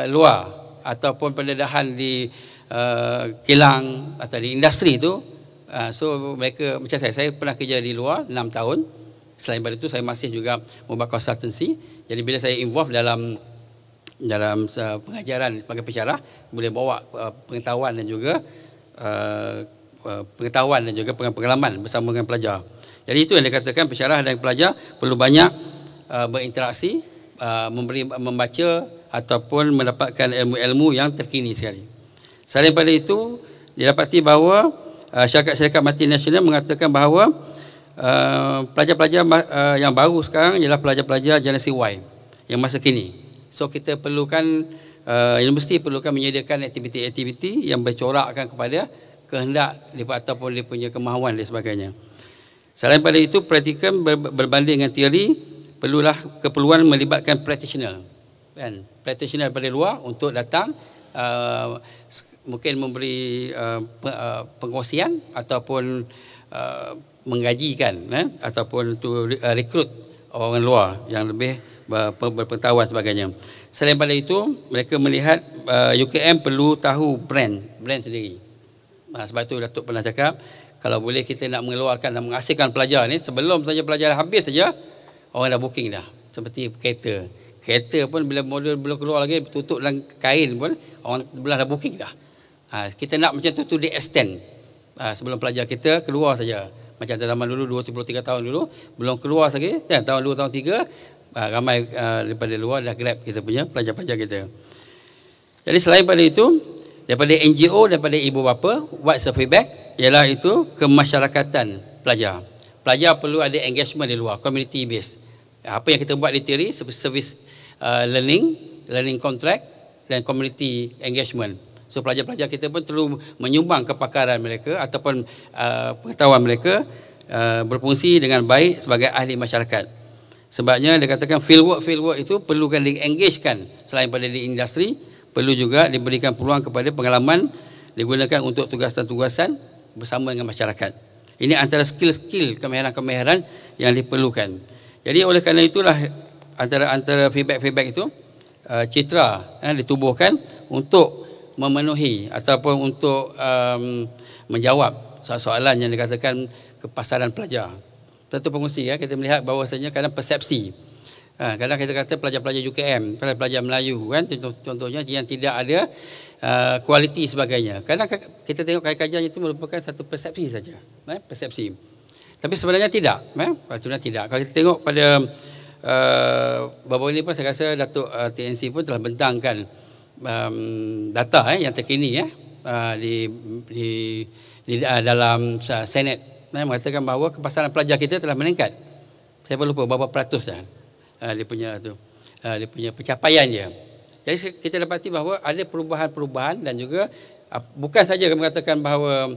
luar ataupun pendedahan di kilang atau di industri itu, so mereka, macam saya pernah kerja di luar 6 tahun. Selain pada itu, saya masih juga membuat consultancy. Jadi bila saya involve dalam pengajaran sebagai pensyarah, boleh bawa pengetahuan dan juga pengalaman bersama dengan pelajar. Jadi itu yang dikatakan pensyarah dan pelajar perlu banyak berinteraksi, membaca ataupun mendapatkan ilmu-ilmu yang terkini sekali. Selain pada itu, didapati bahawa syarikat-syarikat multinasional mengatakan bahawa pelajar-pelajar yang baru sekarang ialah pelajar-pelajar generasi Y yang masa kini. So kita perlukan, universiti perlukan menyediakan aktiviti-aktiviti yang bercorakkan kepada kehendak ataupun dia punya kemahuan dan sebagainya. Selain pada itu, praktikal berbanding dengan teori, perlulah keperluan melibatkan practitioner, kan? Practitioner daripada luar untuk datang, mungkin memberi pengkongsian ataupun menggajikan, ataupun to rekrut orang luar yang lebih berpengetahuan sebagainya. Selain pada itu, mereka melihat UKM perlu tahu brand sendiri. Sebab itu Datuk pernah cakap, kalau boleh kita nak mengeluarkan dan menghasilkan pelajar ni, sebelum pelajar habis saja, orang dah booking dah. Seperti kereta pun bila model belum keluar lagi, tutup dalam kain pun, orang belah dah booking dah. Kita nak macam tu the extent. Sebelum pelajar kita keluar saja. Macam zaman dulu 2-3 tahun dulu, belum keluar lagi, tahun 2 tahun 3, ramai daripada luar dah grab kita punya pelajar-pelajar kita. Jadi selain pada itu, daripada NGO, daripada ibu bapa, what's the feedback? Ialah itu kemasyarakatan pelajar. Pelajar perlu ada engagement di luar, community based. Apa yang kita buat di teori, service learning contract dan community engagement. So pelajar-pelajar kita pun perlu menyumbang kepakaran mereka ataupun pengetahuan mereka berfungsi dengan baik sebagai ahli masyarakat. Sebabnya dia katakan field work itu perlukan di-engagekan selain pada di industri, perlu juga diberikan peluang kepada pengalaman digunakan untuk tugasan-tugasan bersama dengan masyarakat. Ini antara skill-skill kemahiran-kemahiran yang diperlukan. Jadi oleh kerana itulah antara feedback-feedback itu citra ditubuhkan untuk memenuhi ataupun untuk menjawab soalan yang dikatakan kepasaran pelajar. Satu pengusi kita melihat bahawasanya kadang persepsi. Kadang kita kata pelajar-pelajar UKM, pelajar Melayu kan contohnya yang tidak ada kualiti sebagainya. Kadang kita tengok kajian itu merupakan satu persepsi saja, persepsi. Tapi sebenarnya tidak, sebenarnya tidak. Kalau kita tengok pada baru ini pun saya rasa Datuk TNC pun telah bentangkan data yang terkini di dalam Senate mengatakan bahawa kepasaran pelajar kita telah meningkat. Saya pun lupa berapa peratus dia punya pencapaian dia. Jadi kita dapati bahawa ada perubahan-perubahan dan juga bukan saja mengatakan bahawa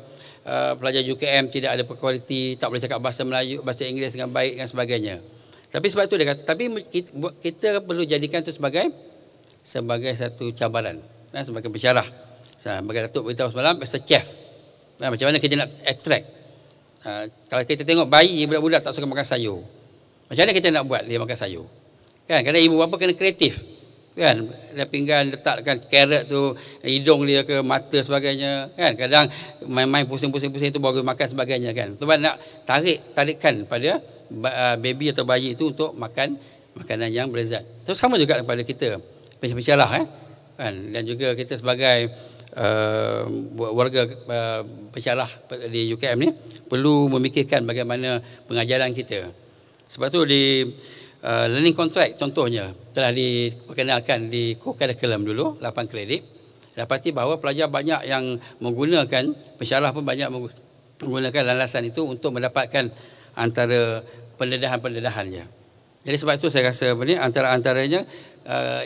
pelajar UKM tidak ada kualiti, tak boleh cakap bahasa Melayu, bahasa Inggeris dengan baik dan sebagainya. Tapi sebab itu dia kata, tapi kita perlu jadikan itu sebagai satu cabaran, sebagai pensyarah. Sebagai Datuk beritahu semalam, as a chef, macam mana kita nak attract. Kalau kita tengok bayi, budak-budak tak suka makan sayur, macam mana kita nak buat dia makan sayur? Kan, kadang ibu bapa kena kreatif. Kan, dia pinggan letakkan carrot tu hidung dia ke mata sebagainya kan, kadang main-main pusing-pusing tu baru makan sebagainya kan, sebab nak tarikkan pada baby atau bayi itu untuk makan makanan yang berlezat. So sama juga kepada kita pensyarah kan, dan juga kita sebagai warga pensyarah di UKM ni perlu memikirkan bagaimana pengajaran kita. Sebab tu di learning contract contohnya telah diperkenalkan di co-curriculum dulu 8 kredit. Dapati bahawa pelajar banyak yang menggunakan, pensyarah pun banyak menggunakan landasan itu untuk mendapatkan antara pendedahan-pendedahannya. Jadi sebab itu saya rasa antara-antaranya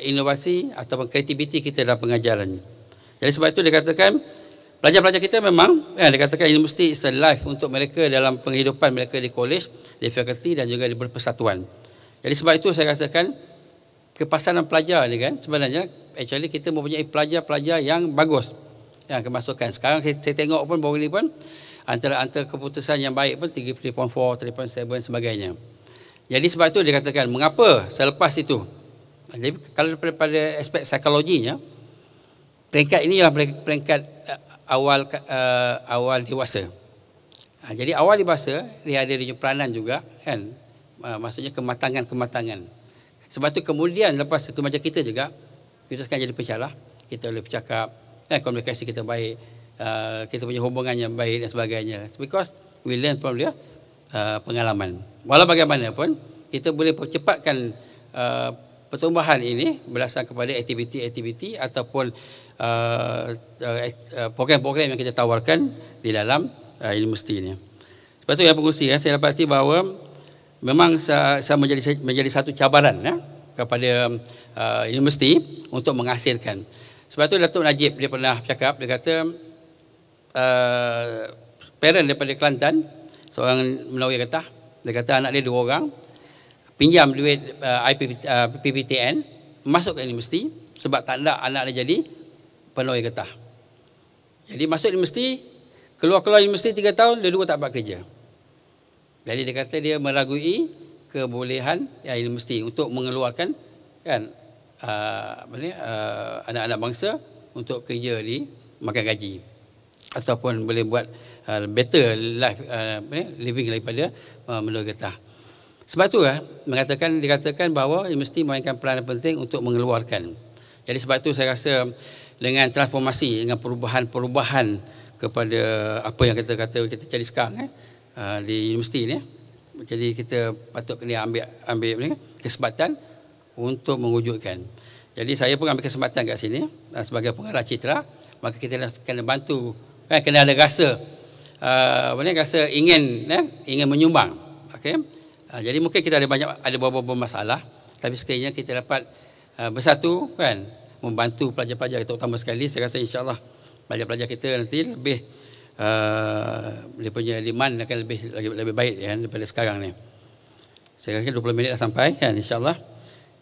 inovasi ataupun kreativiti kita dalam pengajaran. Jadi sebab itu dikatakan pelajar-pelajar kita memang dikatakan universiti is a life untuk mereka dalam penghidupan mereka di college, di fakulti dan juga di berpersatuan. Jadi sebab itu saya rasakan kepasaran pelajar ni kan sebenarnya actually kita mempunyai pelajar-pelajar yang bagus yang kemasukan. Sekarang saya tengok pun baru ni pun antara keputusan yang baik pun 3.4, 3.7 sebagainya. Jadi sebab itu dikatakan mengapa selepas itu. Jadi kalau pada aspek psikologinya peringkat ini ialah peringkat awal dewasa. Jadi awal dewasa dia ada peranan juga kan. Maksudnya kematangan. Sebab tu kemudian lepas itu macam kita juga, kita sekarang jadi pensyarah, kita boleh bercakap, komunikasi kita baik, kita punya hubungan yang baik dan sebagainya. Because we learn from dia pengalaman. Walau bagaimanapun, kita boleh percepatkan pertumbuhan ini berdasarkan kepada aktiviti-aktiviti ataupun program-program yang kita tawarkan di dalam universiti ini. Sebab tu yang pengurusi saya dapati bahawa memang saya menjadi satu cabaran kepada universiti untuk menghasilkan. Sebab tu Datuk Najib dia pernah cakap, dia kata parent daripada Kelantan, seorang Melawi Getah, dia kata anak dia 2 orang pinjam duit PPTN masuk ke universiti sebab tak nak anak dia jadi penawar Getah. Jadi masuk universiti, keluar universiti 3 tahun, dia 2 tak dapat kerja. Jadi dia kata dia meragui kebolehan universiti untuk mengeluarkan kan anak-anak bangsa untuk kerja di makan gaji ataupun boleh buat better life living daripada Melayu Getah. Sebab tu dikatakan bahawa universiti memainkan peranan penting untuk mengeluarkan. Jadi sebab tu saya rasa dengan transformasi, dengan perubahan-perubahan kepada apa yang kita jadi sekarang di universiti ni, jadi kita patut kena ambil kesempatan untuk mewujudkan. Jadi saya pun ambil kesempatan kat sini sebagai pengarah citra, maka kita kena bantu, kena ada rasa rasa ingin menyumbang. Okey. Jadi mungkin kita ada beberapa masalah, tapi sekiranya kita dapat bersatu kan membantu pelajar-pelajar kita, utama sekali saya rasa insya-Allah pelajar-pelajar kita nanti lebih dia punya demand akan lebih baik kan, daripada sekarang ni. Saya rasa 20 minit dah sampai kan, insya-Allah.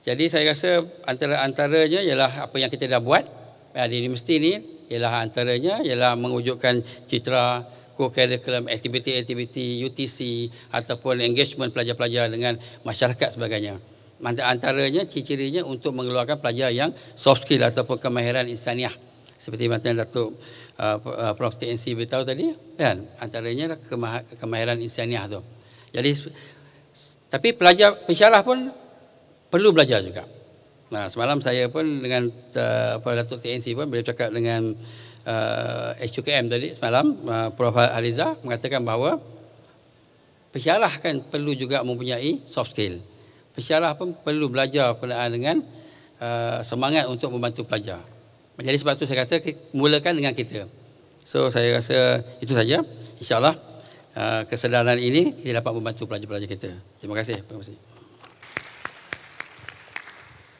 Jadi saya rasa antaranya ialah apa yang kita dah buat di universiti ni, ialah antaranya ialah mewujudkan citra co-curriculum aktiviti-aktiviti UTC ataupun engagement pelajar-pelajar dengan masyarakat sebagainya. Antaranya ciri-cirinya untuk mengeluarkan pelajar yang soft skill ataupun kemahiran insaniah seperti macam Datuk Prof TNC beritahu tadi kan, antaranya kemahiran insaniah tu. Jadi tapi pelajar pensyarah pun perlu belajar juga. Nah, semalam saya pun dengan Datuk TNC pun boleh cakap dengan HUKM tadi semalam, Prof Hariza mengatakan bahawa pensyarah kan perlu juga mempunyai soft skill. Pensyarah pun perlu belajar berkenaan dengan semangat untuk membantu pelajar. Jadi sebab tu saya kata mulakan dengan kita. So saya rasa itu saja. InsyaAllah kesedaran ini kita dapat membantu pelajar-pelajar kita. Terima kasih.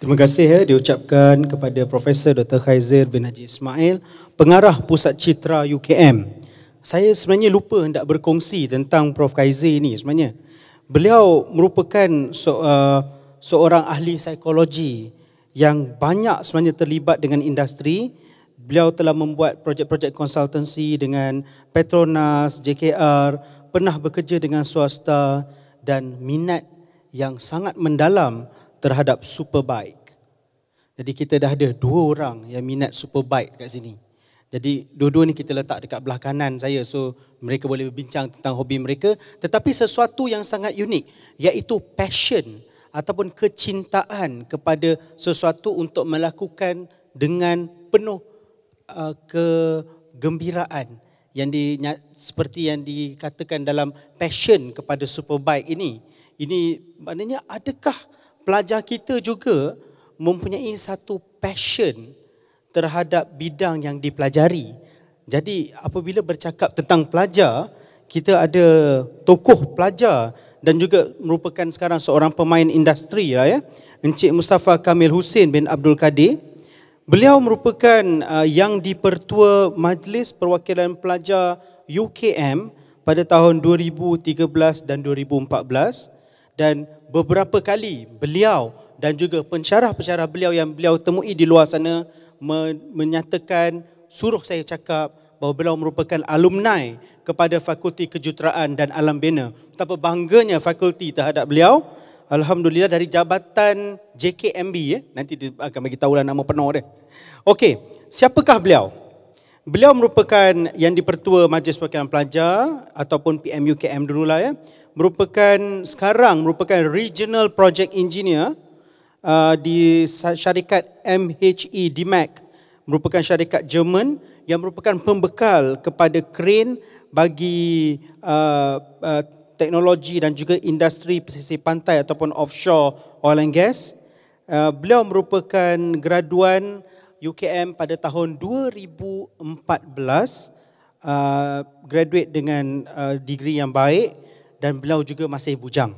Terima kasih diucapkan kepada Profesor Dr. Khaizir bin Haji Ismail, Pengarah Pusat Citra UKM. Saya sebenarnya lupa hendak berkongsi tentang Prof Khaizir ini sebenarnya. Beliau merupakan seorang ahli psikologi yang banyak sebenarnya terlibat dengan industri. Beliau telah membuat projek-projek konsultansi dengan Petronas, JKR, pernah bekerja dengan swasta dan minat yang sangat mendalam terhadap Superbike. Jadi kita dah ada 2 orang yang minat Superbike kat sini. Jadi dua-dua ni kita letak dekat belah kanan saya, so mereka boleh berbincang tentang hobi mereka. Tetapi sesuatu yang sangat unik iaitu passion ataupun kecintaan kepada sesuatu untuk melakukan dengan penuh kegembiraan yang seperti yang dikatakan dalam passion kepada Superbike ini. Ini maknanya adakah pelajar kita juga mempunyai satu passion terhadap bidang yang dipelajari. Jadi apabila bercakap tentang pelajar, kita ada tokoh pelajar dan juga merupakan sekarang seorang pemain industri lah ya, Encik Mustafa Kamil Hussein bin Abdul Kadir. Beliau merupakan yang dipertua Majlis Perwakilan Pelajar UKM pada tahun 2013 dan 2014, dan beberapa kali beliau dan juga pensyarah-pensyarah beliau yang beliau temui di luar sana menyatakan, suruh saya cakap bahawa beliau merupakan alumni kepada Fakulti Kejuruteraan dan Alam Bina. Betapa bangganya fakulti terhadap beliau. Alhamdulillah dari jabatan JKMB nanti dia akan bagi tahulah nama penuh dia. Okey, siapakah beliau? Beliau merupakan yang dipertua Majlis Perwakilan Pelajar ataupun PMUKM dululah ya. Sekarang merupakan Regional Project Engineer di syarikat MHE DMAC, merupakan syarikat Jerman yang merupakan pembekal kepada crane bagi teknologi dan juga industri pesisir pantai ataupun offshore oil and gas. Beliau merupakan graduan UKM pada tahun 2014, graduate dengan degree yang baik, dan beliau juga masih bujang.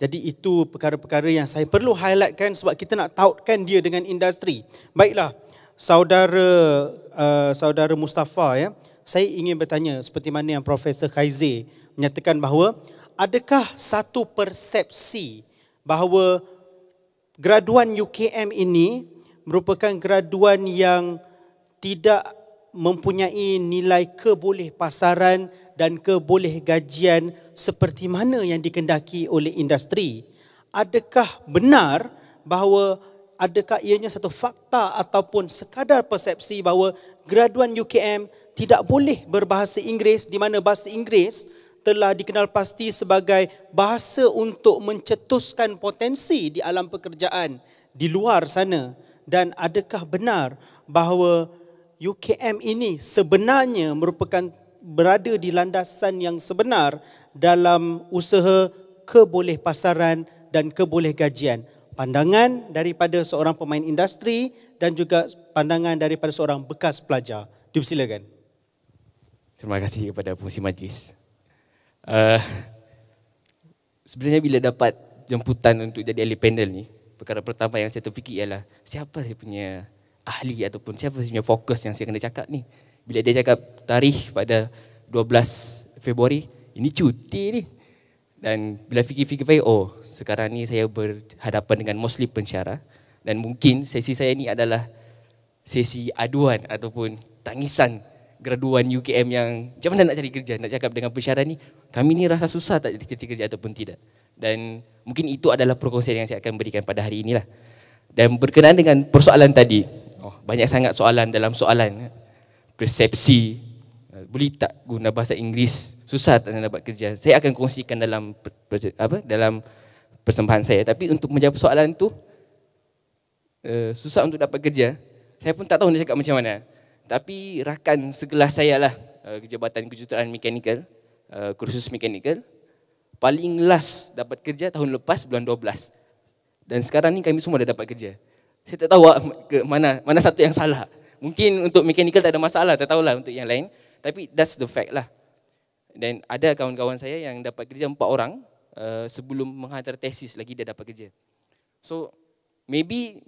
Jadi itu perkara-perkara yang saya perlu highlightkan sebab kita nak tautkan dia dengan industri. Baiklah, saudara Mustafa ya, saya ingin bertanya seperti mana yang Profesor Khaizir menyatakan bahawa adakah satu persepsi bahawa graduan UKM ini merupakan graduan yang tidak mempunyai nilai kebolehpasaran dan kebolehgajian seperti mana yang dikendaki oleh industri? Adakah benar bahawa adakah ianya satu fakta ataupun sekadar persepsi bahawa graduan UKM tidak boleh berbahasa Inggeris, di mana bahasa Inggeris telah dikenal pasti sebagai bahasa untuk mencetuskan potensi di alam pekerjaan di luar sana? Dan adakah benar bahawa UKM ini sebenarnya merupakan berada di landasan yang sebenar dalam usaha kebolehpasaran dan kebolehgajian? Pandangan daripada seorang pemain industri dan juga pandangan daripada seorang bekas pelajar. Dipersilakan. Terima kasih kepada pengurusi majlis. Sebenarnya bila dapat jemputan untuk jadi ahli panel ni, perkara pertama yang saya terfikir ialah siapa saya punya ahli ataupun siapa sebenarnya fokus yang saya kena cakap ni. Bila dia cakap tarikh pada 12 Februari, ini cuti ni. Dan bila fikir-fikir baik, oh sekarang ni saya berhadapan dengan Muslim pensyarah dan mungkin sesi saya ni adalah sesi aduan ataupun tangisan graduan UKM yang macam mana nak cari kerja, nak cakap dengan pensyarah ni, kami ni rasa susah tak cari kerja ataupun tidak. Dan mungkin itu adalah perkongsian yang saya akan berikan pada hari inilah. Dan berkenaan dengan persoalan tadi, banyak sangat soalan dalam soalan. Persepsi, boleh tak guna bahasa Inggeris, susah tak nak dapat kerja. Saya akan kongsikan dalam dalam persembahan saya. Tapi untuk menjawab soalan tu, susah untuk dapat kerja, saya pun tak tahu nak cakap macam mana. Tapi rakan sekelas saya lah, Jabatan Kejuruteraan Mekanikal, kursus mekanikal, paling last dapat kerja tahun lepas bulan 12. Dan sekarang ni kami semua dah dapat kerja. Saya tak tahu ke mana satu yang salah. Mungkin untuk mechanical tak ada masalah, tak tahulah untuk yang lain. Tapi that's the fact lah. Dan ada kawan-kawan saya yang dapat kerja 4 orang sebelum menghantar tesis lagi dia dapat kerja. So maybe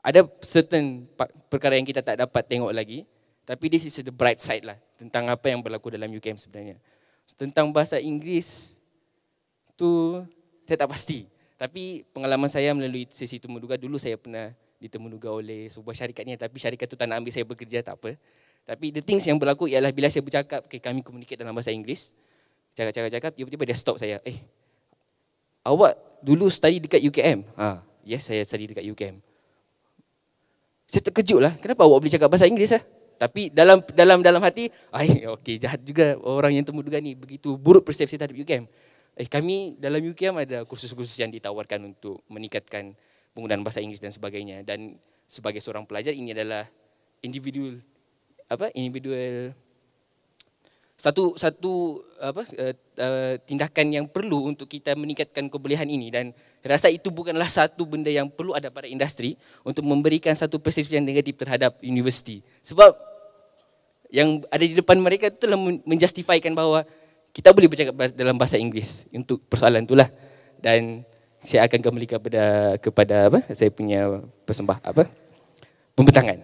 ada certain perkara yang kita tak dapat tengok lagi. Tapi this is the bright side lah tentang apa yang berlaku dalam UKM sebenarnya. Tentang bahasa Inggeris tu saya tak pasti. Tapi pengalaman saya melalui sesi temuduga, dulu saya pernah ditemuduga oleh sebuah syarikat ni, tapi syarikat tu tak nak ambil saya bekerja, tak apa. Tapi the things yang berlaku ialah bila saya bercakap, kami communicate dalam bahasa Inggeris, cakap, tiba-tiba dia stop saya. Awak dulu study dekat UKM? Yes, saya study dekat UKM. Saya terkejut lah, kenapa awak boleh cakap bahasa Inggeris lah? Tapi dalam hati, okey, jahat juga orang yang temuduga ni, begitu buruk persepsi terhadap UKM. Kami dalam UKM ada kursus-kursus yang ditawarkan untuk meningkatkan penggunaan bahasa Inggeris dan sebagainya. Dan sebagai seorang pelajar, ini adalah individual tindakan yang perlu untuk kita meningkatkan kebolehan ini. Dan rasa itu bukanlah satu benda yang perlu ada pada industri untuk memberikan satu persepsi yang negatif terhadap universiti. Sebab yang ada di depan mereka itu telah menjustifikan bahawa kita boleh bercakap dalam bahasa Inggeris untuk persoalan itulah. Dan saya akan kembali kepada saya punya pembentangan.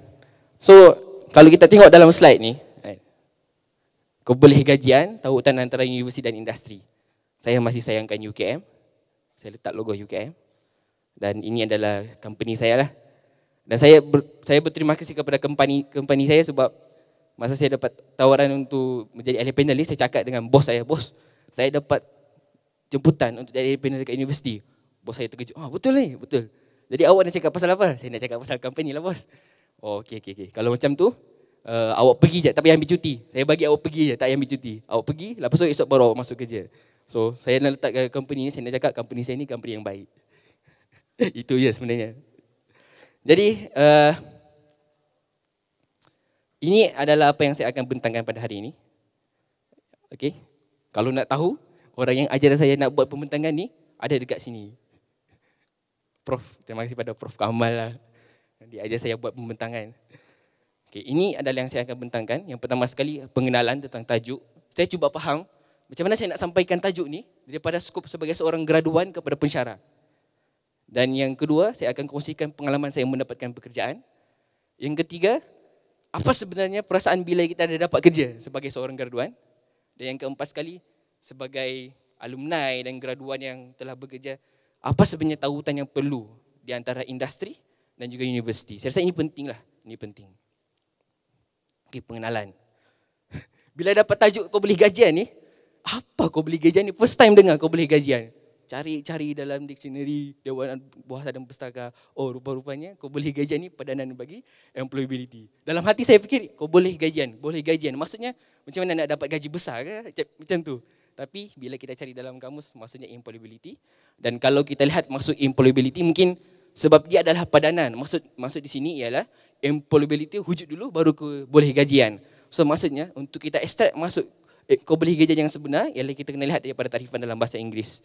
So kalau kita tengok dalam slide ni, kebolehan tautan antara universiti dan industri. Saya masih sayangkan UKM. Saya letak logo UKM. Dan ini adalah company saya lah. Dan saya berterima kasih kepada company saya sebab masa saya dapat tawaran untuk menjadi ahli panel ni, saya cakap dengan bos saya, bos, saya dapat jemputan untuk jadi ahli panel dekat universiti. Bos saya terkejut, betul ni, betul. Jadi awak nak cakap pasal apa? Saya nak cakap pasal company lah bos. Okey. Kalau macam tu, awak pergi je, tak payah ambil cuti. Saya bagi awak pergi je, tak payah ambil cuti. Awak pergi, lepas tu esok baru awak masuk kerja. So saya nak letak ke company ni, saya nak cakap company saya ni company yang baik. Itu je sebenarnya. Jadi, ini adalah apa yang saya akan bentangkan pada hari ini. Okey. Kalau nak tahu, orang yang ajar saya nak buat pembentangan ni ada dekat sini. Prof, terima kasih pada Prof Kamal lah. Dia ajar saya buat pembentangan. Okey, ini adalah yang saya akan bentangkan. Yang pertama sekali, pengenalan tentang tajuk. Saya cuba faham macam mana saya nak sampaikan tajuk ni daripada skop sebagai seorang graduan kepada pensyarah. Dan yang kedua, saya akan kongsikan pengalaman saya mendapatkan pekerjaan. Yang ketiga, apa sebenarnya perasaan bila kita dah dapat kerja sebagai seorang graduan. Dan yang keempat sekali, sebagai alumni dan graduan yang telah bekerja, apa sebenarnya tautan yang perlu di antara industri dan juga universiti. Saya rasa ini penting lah. Ini penting. Okey, pengenalan. Bila dapat tajuk kau boleh gajian ni, apa kau boleh gajian ni? First time dengar kau boleh gajian. Cari dalam dictionary, Dewan Bahasa dan Pustaka. Rupa-rupanya kau boleh gajian ni padanan bagi employability. Dalam hati saya fikir, kau boleh gajian. Maksudnya, macam mana nak dapat gaji besar ke? Macam tu. Tapi bila kita cari dalam kamus, maksudnya employability. Dan kalau kita lihat maksud employability, mungkin sebab dia adalah padanan. Maksud di sini ialah employability wujud dulu baru kau boleh gajian. So maksudnya, untuk kita extract masuk kau boleh gajian yang sebenar, ialah kita kena lihat daripada tarifan dalam bahasa Inggeris.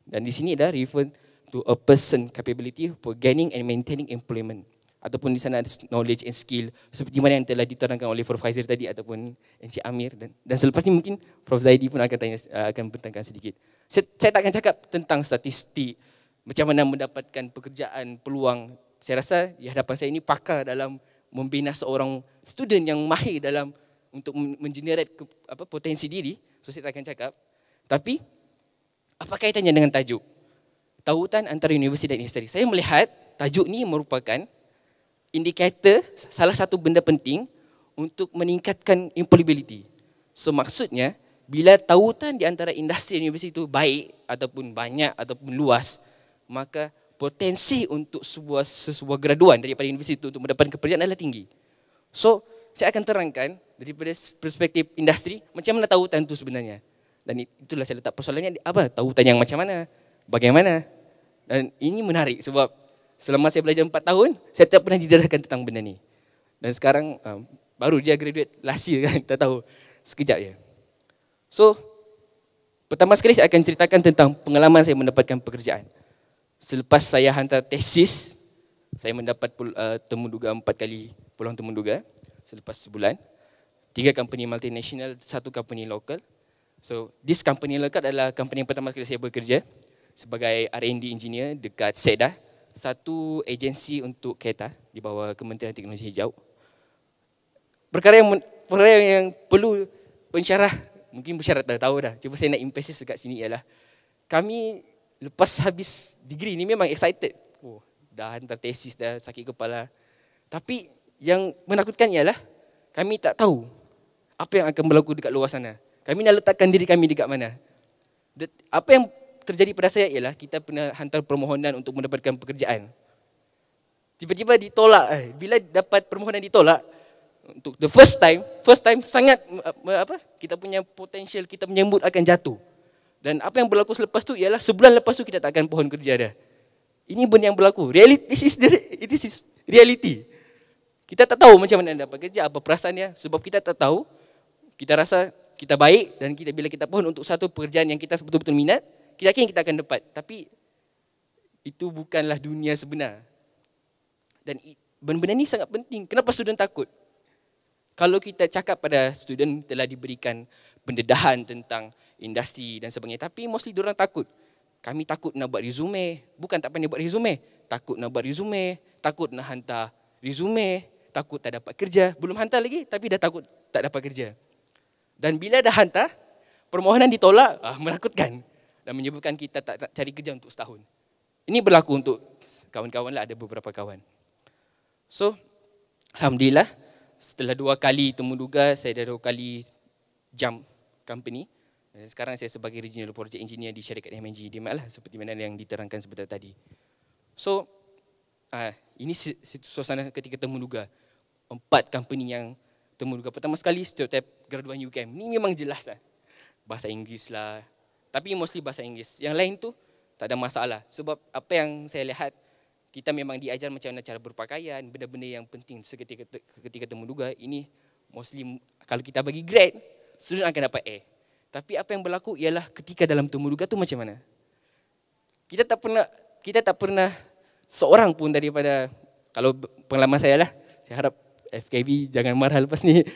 Dan di sini ada refer to a person capability for gaining and maintaining employment. Ataupun di sana ada knowledge and skill seperti mana yang telah diterangkan oleh Prof Khaizir tadi ataupun Encik Amir. Dan selepas ni mungkin Prof Zaidi pun akan bentangkan sedikit. Saya tak akan cakap tentang statistik, macam mana mendapatkan pekerjaan, peluang saya rasa di hadapan saya ini pakar dalam membina seorang student yang mahir dalam untuk mengenerate potensi diri. So saya tak akan cakap. Tapi apa kaitannya dengan tajuk? Tautan antara universiti dan industri. Saya melihat tajuk ni merupakan indikator salah satu benda penting untuk meningkatkan employability. So maksudnya bila tautan di antara industri dan universiti itu baik ataupun banyak ataupun luas, maka potensi untuk sebuah graduan daripada universiti itu untuk mendapatkan pekerjaan adalah tinggi. So, saya akan terangkan daripada perspektif industri macam mana tautan itu sebenarnya. Dan itulah saya letak persoalannya, apa tautan yang macam mana, bagaimana. Dan ini menarik sebab selama saya belajar 4 tahun, saya tak pernah didarahkan tentang benda ni. Dan sekarang baru dia graduate last year kan, tak tahu, sekejap je. So, pertama sekali saya akan ceritakan tentang pengalaman saya mendapatkan pekerjaan. Selepas saya hantar tesis, saya mendapat temuduga 4 kali peluang temuduga selepas sebulan. 3 company multinational, 1 company local. So, this company local adalah company yang pertama kali saya bekerja sebagai R&D engineer dekat SEDA, satu agensi untuk kereta di bawah Kementerian Teknologi Hijau. Perkara yang perlu pensyarah, mungkin pensyarah tak tahu dah, cuba saya nak emphasize dekat sini ialah kami lepas habis degree ni memang excited. Oh, dah hantar tesis, dah sakit kepala. Tapi yang menakutkan ialah kami tak tahu apa yang akan berlaku dekat luar sana. Kami nak letakkan diri kami dekat mana. Apa yang terjadi pada saya ialah kita pernah hantar permohonan untuk mendapatkan pekerjaan. Tiba-tiba ditolak. Bila dapat permohonan ditolak, untuk the first time sangat kita punya potential, kita menyambut akan jatuh. Dan apa yang berlaku selepas tu ialah sebulan lepas tu kita tak akan pohon kerja dah. Ini benda yang berlaku. This is reality. Kita tak tahu macam mana nak dapat kerja, apa perasaannya. Sebab kita tak tahu, kita rasa kita baik dan bila kita pohon untuk satu pekerjaan yang kita betul-betul minat, kita yakin kita akan dapat. Tapi itu bukanlah dunia sebenar. Dan benda ni sangat penting. Kenapa student takut? Kalau kita cakap pada student telah diberikan pendedahan tentang industri dan sebagainya, tapi mostly diorang takut. Kami takut nak buat resume, bukan tak pandai buat resume, takut nak buat resume, takut nak hantar resume, takut tak dapat kerja, belum hantar lagi tapi dah takut tak dapat kerja. Dan bila dah hantar, permohonan ditolak, menakutkan dan menyebabkan kita tak cari kerja untuk setahun. Ini berlaku untuk kawan-kawan lah, ada beberapa kawan. So, alhamdulillah, setelah 2 kali temuduga, saya dah 2 kali jump company. Dan sekarang saya sebagai regional project engineer di syarikat MNG DMAT lah, seperti mana yang diterangkan sebentar tadi. So, ini suasana ketika temuduga. 4 company yang temuduga. Pertama sekali, stereotip graduan UKM. Ini memang jelas lah. Bahasa Inggeris lah. Tapi mostly bahasa Inggeris. Yang lain tu, tak ada masalah. Sebab apa yang saya lihat, kita memang diajar macam mana cara berpakaian, benda-benda yang penting ketika temuduga. Ini mostly, kalau kita bagi grade, student akan dapat A. Tapi apa yang berlaku ialah ketika dalam temuduga tu macam mana? Kita tak pernah seorang pun daripada, kalau pengalaman saya lah, saya harap FKB jangan marah lepas ni.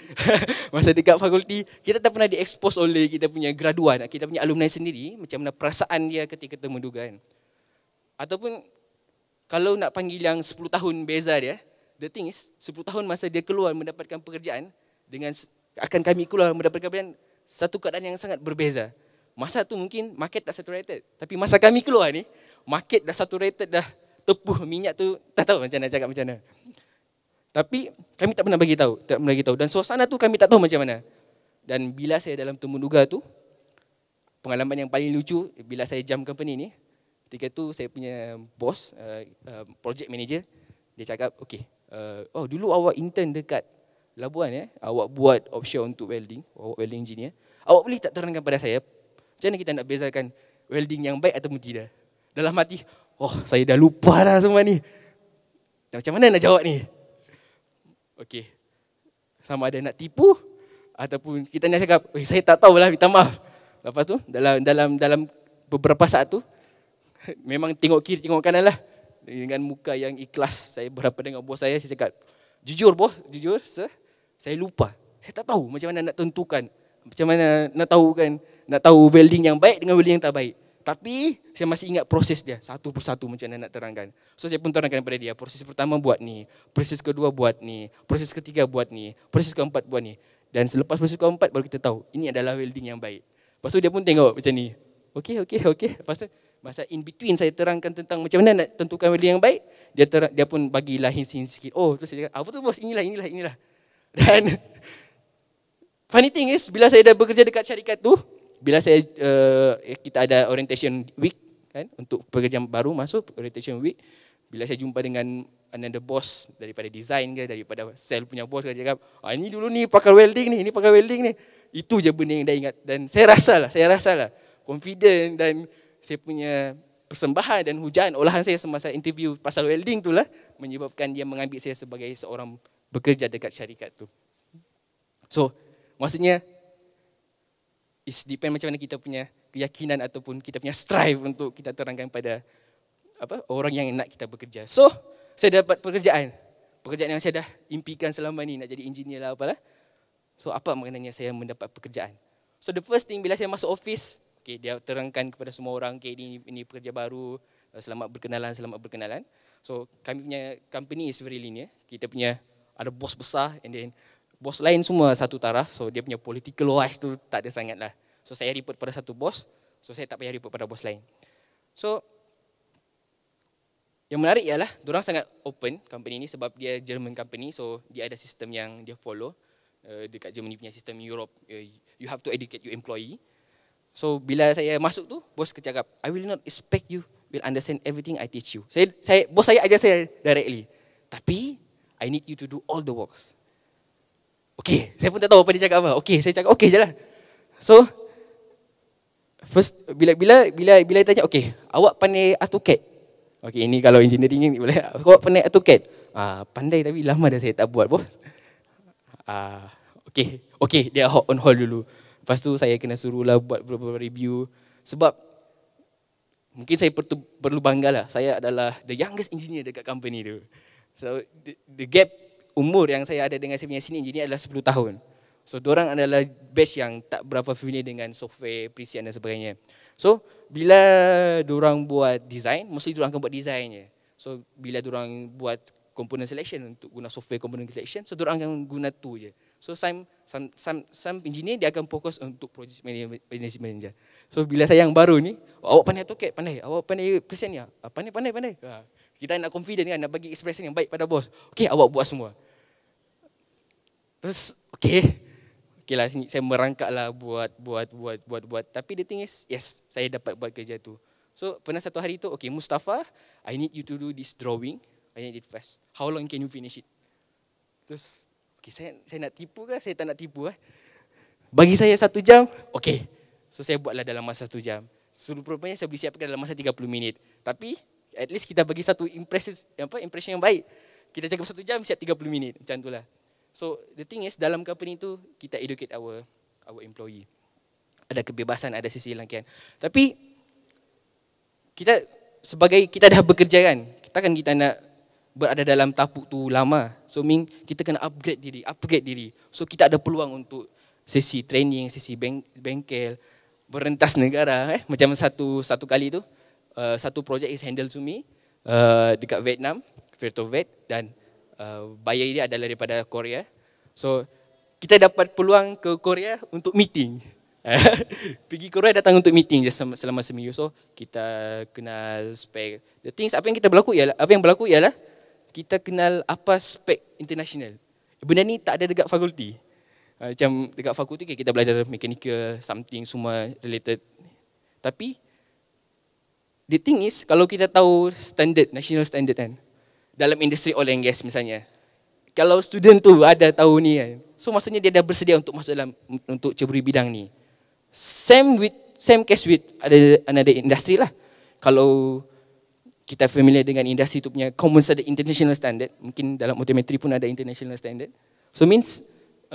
Masa dekat fakulti, kita tak pernah diekspos oleh kita punya graduan, kita punya alumni sendiri, macam mana perasaan dia ketika temuduga kan. Ataupun kalau nak panggil yang 10 tahun beza dia, the thing is, 10 tahun masa dia keluar mendapatkan pekerjaan, dengan akan kami keluar mendapatkan pekerjaan, satu keadaan yang sangat berbeza. Masa tu mungkin market tak saturated, tapi masa kami keluar ni, market dah saturated, dah tepuh minyak tu, tak tahu macam nak cakap macam mana. Tapi kami tak pernah bagi tahu, dan suasana tu kami tak tahu macam mana. Dan bila saya dalam temuduga tu, pengalaman yang paling lucu bila saya jump company ni, ketika tu saya punya bos, project manager, dia cakap, okay, dulu awak intern dekat Labuan awak buat offshore untuk welding, awak welding engineer. Awak boleh tak terangkan pada saya, macam mana kita nak bezakan welding yang baik ataupun tidak? Dalam hati, saya dah lupa dah semua ni. Dan macam mana nak jawab ni? Okey, sama ada nak tipu ataupun kita nak cakap, saya tak tahulah, minta maaf. Lepas tu dalam beberapa saat tu memang tengok kiri tengok kanan lah, dengan muka yang ikhlas. Saya berhadapan dengan bos saya cakap, jujur bos, jujur sir, saya lupa. Saya tak tahu macam mana nak tentukan, macam mana nak tahu welding yang baik dengan welding yang tak baik. Tapi saya masih ingat proses dia satu persatu macam mana nak terangkan. So saya pun terangkan kepada dia, proses pertama buat ni, proses kedua buat ni, proses ketiga buat ni, proses keempat buat ni. Dan selepas proses keempat baru kita tahu ini adalah welding yang baik. Lepas tu dia pun tengok macam ni. Okey. Lepas tu masa in between saya terangkan tentang macam mana nak tentukan welding yang baik, dia pun bagilah hint sikit. Oh, terus saya cakap, apa tu bos? Inilah. Dan funny thing is, bila saya dah bekerja dekat syarikat tu, bila saya kita ada orientation week kan, untuk pekerja baru masuk orientation week, bila saya jumpa dengan another boss daripada design ke, daripada sell punya boss, dia cakap, ini dulu ni pakar welding ni, Itu je benda yang dia ingat. Dan saya rasalah confident dan saya punya persembahan dan hujaan olahan saya semasa interview pasal welding tu lah menyebabkan dia mengambil saya sebagai seorang bekerja dekat syarikat tu. So, maksudnya it depend macam mana kita punya keyakinan ataupun kita punya strive untuk kita terangkan pada orang yang nak kita bekerja. So, saya dapat pekerjaan yang saya dah impikan selama ni, nak jadi engineer lah apalah. So, apa maknanya saya mendapat pekerjaan? So, the first thing bila saya masuk office, dia terangkan kepada semua orang, ini pekerja baru, selamat berkenalan. So, kami punya company is very linear. Kita punya ada bos besar and then bos lain semua satu taraf. So, dia punya political wise tu tak ada sangat lah. So, saya report pada satu bos. So, saya tak payah report pada bos lain. So, yang menarik ialah diorang sangat open company ni sebab dia German company. So, dia ada sistem yang dia follow. Dekat Germany punya sistem Europe, you have to educate your employee. So, bila saya masuk tu, bos cakap, I will not expect you will understand everything I teach you. Bos saya ajar saya directly. Tapi, I need you to do all the works. Okay, saya pun tak tahu apa dia cakap apa. Okay, saya cakap okay je lah. So, first bila dia tanya, okay, awak pandai AutoCAD? Okay, ini kalau engineering ni boleh. Awak pandai AutoCAD? Pandai tapi lama dah saya tak buat, bos. Okay, dia on hold dulu. Lepas tu saya kena suruhlah buat beberapa review. Sebab mungkin saya perlu bangga lah. Saya adalah the youngest engineer dekat company tu. So the gap umur yang saya ada dengan saya punya senior engineer adalah 10 tahun. So diorang adalah batch yang tak berapa familiar dengan software, prescience dan sebagainya. So bila diorang buat design, mesti diorang akan buat design je. So bila diorang buat component selection untuk guna software component selection, so diorang akan guna tu je. So some engineer dia akan fokus untuk project management je. So bila saya yang baru ni, awak pandai AutoCAD? Pandai. Awak pandai present ya? Pandai. Kita nak confident kan, nak bagi expression yang baik pada bos. Okay, awak buat semua. Terus okay lah, saya merangkak lah buat. Tapi the thing is, yes, saya dapat buat kerja tu. So pernah satu hari tu, okay Mustafa, I need you to do this drawing. I need it fast. How long can you finish it? Terus okay, saya nak tipu ke? Saya tak nak tipu Bagi saya 1 jam, okay. So saya buatlah dalam masa 1 jam. Rupanya saya boleh siapkan dalam masa 30 minit. Tapi at least kita bagi satu impression yang baik. Kita cakap 1 jam, siap 30 minit. Macam itulah. So the thing is, dalam company tu kita educate our employee. Ada kebebasan, ada sisi langkian. Tapi kita dah bekerja kan. Kita nak berada dalam tapuk tu lama. So kita kena upgrade diri. So kita ada peluang untuk sesi training, sesi bengkel, berentas negara. Macam satu kali tu, satu project is handled to me dekat Vietnam, Virtuvet, dan buyer dia adalah daripada Korea. So kita dapat peluang ke Korea untuk meeting. Pergi Korea datang untuk meeting je selama seminggu. So kita kenal spek. The things apa yang berlaku ialah kita kenal apa spek international. Benda ni tak ada dekat fakulti. Macam dekat fakulti kita belajar mechanical, something semua related. Tapi the thing is, kalau kita tahu standard, national standard kan, dalam industri oil and gas misalnya, kalau student tu ada tahu ni kan, so maksudnya dia dah bersedia untuk masuk dalam untuk ceburi bidang ni. Same case with another industry lah. Kalau kita familiar dengan industri tu punya common standard, international standard, mungkin dalam autometry pun ada international standard. So means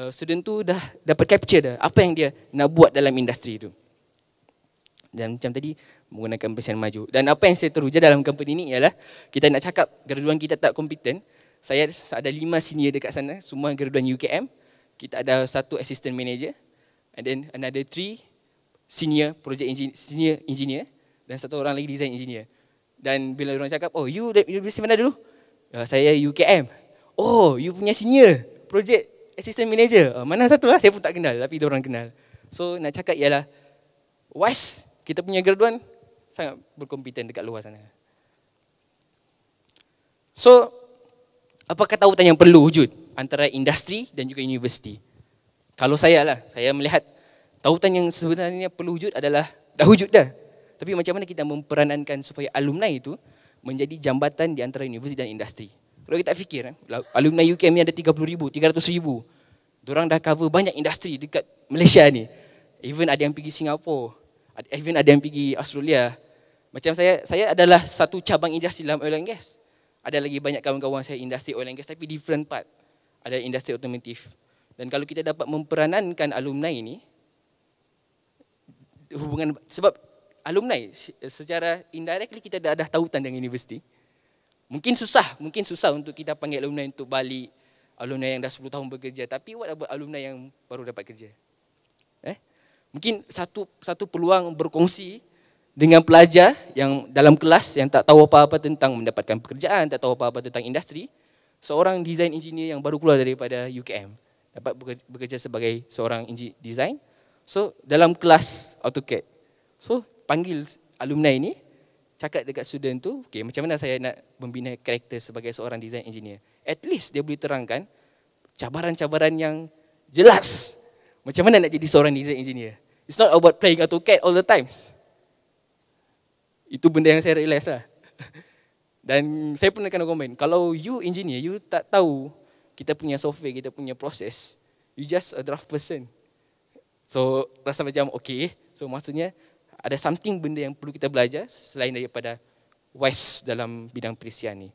student tu dah dapat capture dah apa yang dia nak buat dalam industri tu. Dan macam tadi menggunakan persen maju. Dan apa yang saya teruja dalam company ni ialah kita nak cakap graduan kita tak kompeten. Saya ada 5 senior dekat sana, semua graduan UKM. Kita ada 1 assistant manager and then another 3 senior project engineer. dan satu orang lagi design engineer. Dan bila orang cakap, oh you universiti mana dulu? Saya UKM. Oh, you punya senior, project assistant manager. Mana satu lah, saya pun tak kenal, tapi diorang kenal. So nak cakap ialah, wise, kita punya graduan sangat berkompeten dekat luar sana. So, apakah tautan yang perlu wujud antara industri dan juga universiti? Kalau saya melihat tautan yang sebenarnya perlu wujud adalah, dah wujud dah. Tapi macam mana kita memperanankan supaya alumni itu menjadi jambatan di antara universiti dan industri. Kalau kita fikir, alumni UKM ni ada 30,000, 300,000. Diorang dah cover banyak industri dekat Malaysia ni. Even ada yang pergi Singapura, even ada yang pergi Australia. Macam saya adalah satu cabang industri dalam oil and gas. Ada lagi banyak kawan-kawan saya industri oil and gas tapi different part. Ada industri otomotif. Dan kalau kita dapat memperanankan alumni ini, hubungan, sebab alumni secara indirectly kita dah tautan dengan universiti. Mungkin susah untuk kita panggil alumni untuk balik, alumni yang dah 10 tahun bekerja. Tapi what about alumni yang baru dapat kerja? Mungkin satu peluang berkongsi dengan pelajar yang dalam kelas yang tak tahu apa-apa tentang mendapatkan pekerjaan, tak tahu apa-apa tentang industri. Seorang design engineer yang baru keluar daripada UKM dapat bekerja sebagai seorang design. So dalam kelas AutoCAD, so panggil alumni ni, cakap dekat student tu, okay, macam mana saya nak membina karakter sebagai seorang design engineer. At least dia boleh terangkan cabaran-cabaran yang jelas. Macam mana nak jadi seorang design engineer. It's not about playing AutoCAD all the times. Itu benda yang saya realise lah. Dan saya pernah kena komen, kalau you engineer, you tak tahu kita punya software, kita punya proses, you just a draft person. So rasa macam okay, so maksudnya ada something benda yang perlu kita belajar selain daripada wise dalam bidang perisian ni.